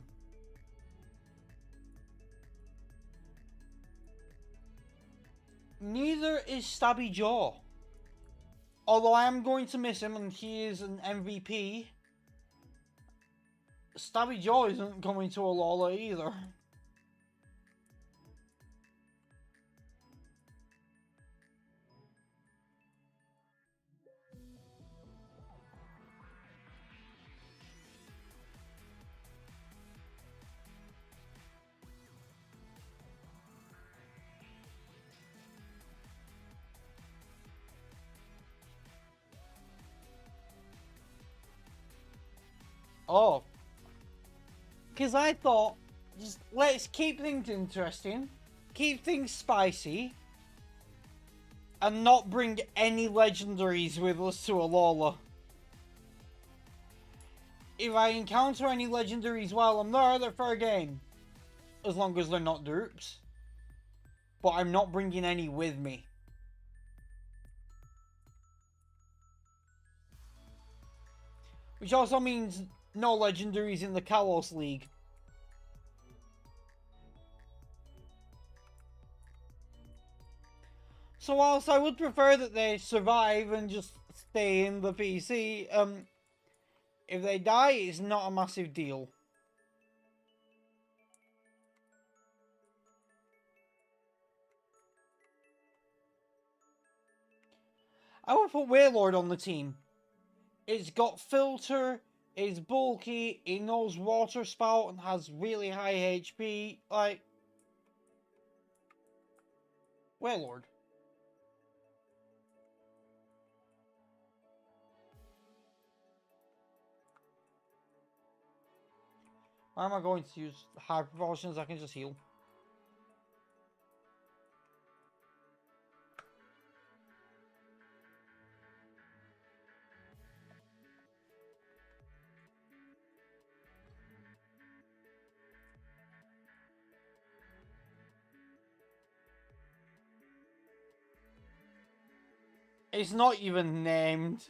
Neither is Stabby Jaw. Although I am going to miss him and he is an MVP, Stabby Jaw isn't coming to Alola either. Oh. Because I thought, just let's keep things interesting, keep things spicy, and not bring any legendaries with us to Alola. If I encounter any legendaries while I'm there, they're fair game. As long as they're not dupes. But I'm not bringing any with me. Which also means no legendaries in the Kalos League. So whilst I would prefer that they survive and just stay in the PC, if they die, it's not a massive deal. I would put Wailord on the team. It's got filter, it's bulky, it knows water spout and has really high HP, like... Wailord. Why am I going to use high proportions? I can just heal. It's not even named.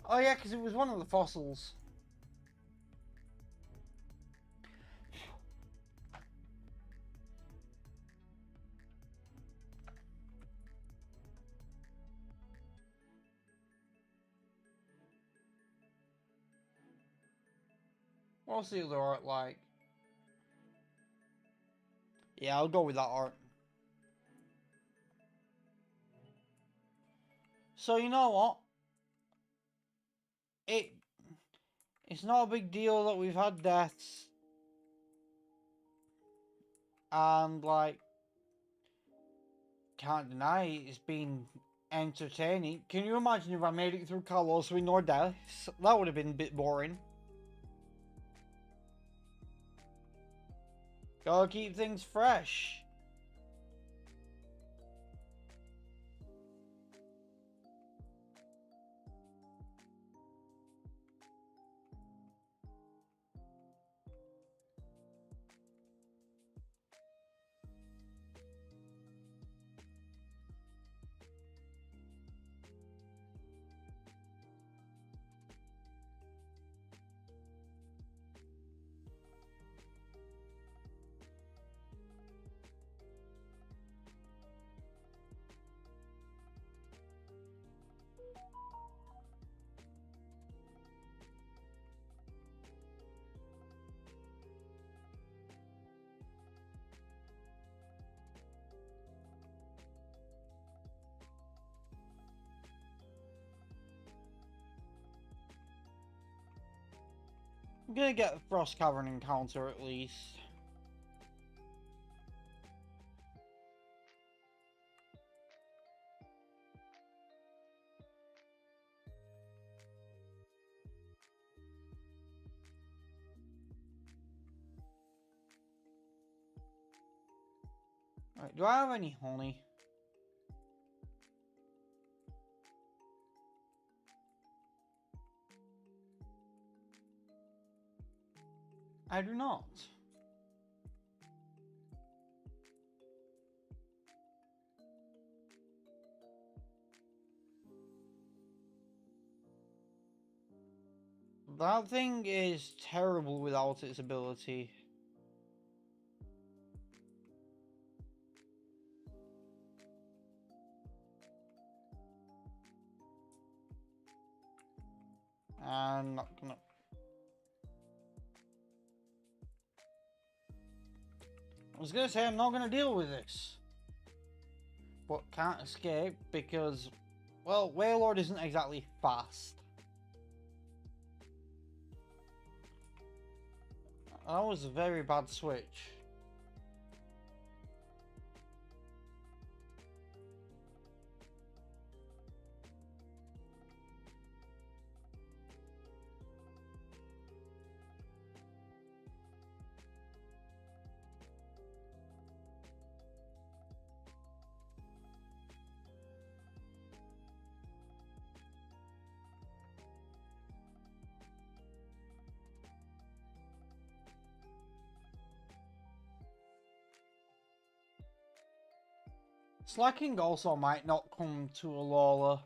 Oh yeah, because it was one of the fossils. What's the other art like? Yeah, I'll go with that art. So you know what? It's not a big deal that we've had deaths. And like, can't deny it's been entertaining. Can you imagine if I made it through Kalos with no deaths? That would have been a bit boring. Gotta keep things fresh. I'm gonna get a Frost Cavern encounter at least. Right, do I have any honey? I do not. That thing is terrible without its ability. I'm not gonna... I was gonna say I'm not gonna deal with this. But can't escape because, well, Wailord isn't exactly fast. That was a very bad switch. Slacking also might not come to a Lola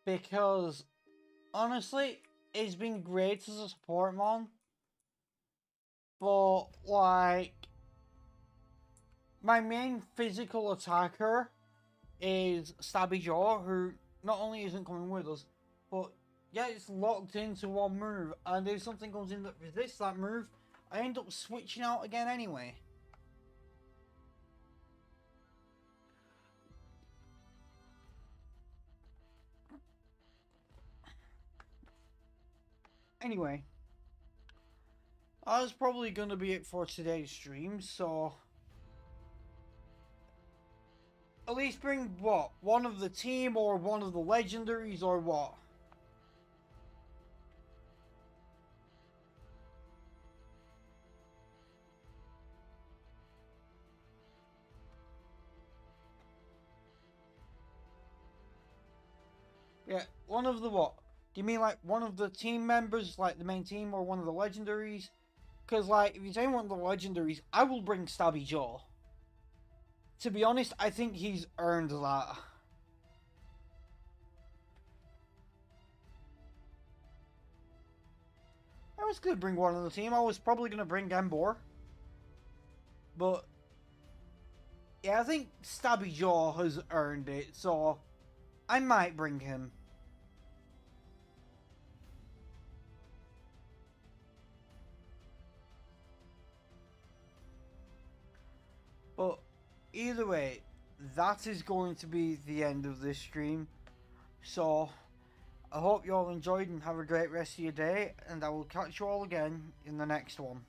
because honestly, it's been great as a support mon, but like my main physical attacker is Stabby Jaw, who not only isn't coming with us, but yeah, it's locked into one move, and if something comes in that resists that move, I end up switching out again anyway. Anyway, that's probably going to be it for today's stream, so at least bring what? One of the team or one of the legendaries or what? Yeah, one of the what? Do you mean like one of the team members, like the main team, or one of the legendaries? Because, like, if you say one of the legendaries, I will bring Stabby Jaw. To be honest, I think he's earned that. I was going to bring one of the team. I was probably going to bring Gambor. But, yeah, I think Stabby Jaw has earned it, so I might bring him. But, either way, that is going to be the end of this stream. So, I hope you all enjoyed and have a great rest of your day, and I will catch you all again in the next one.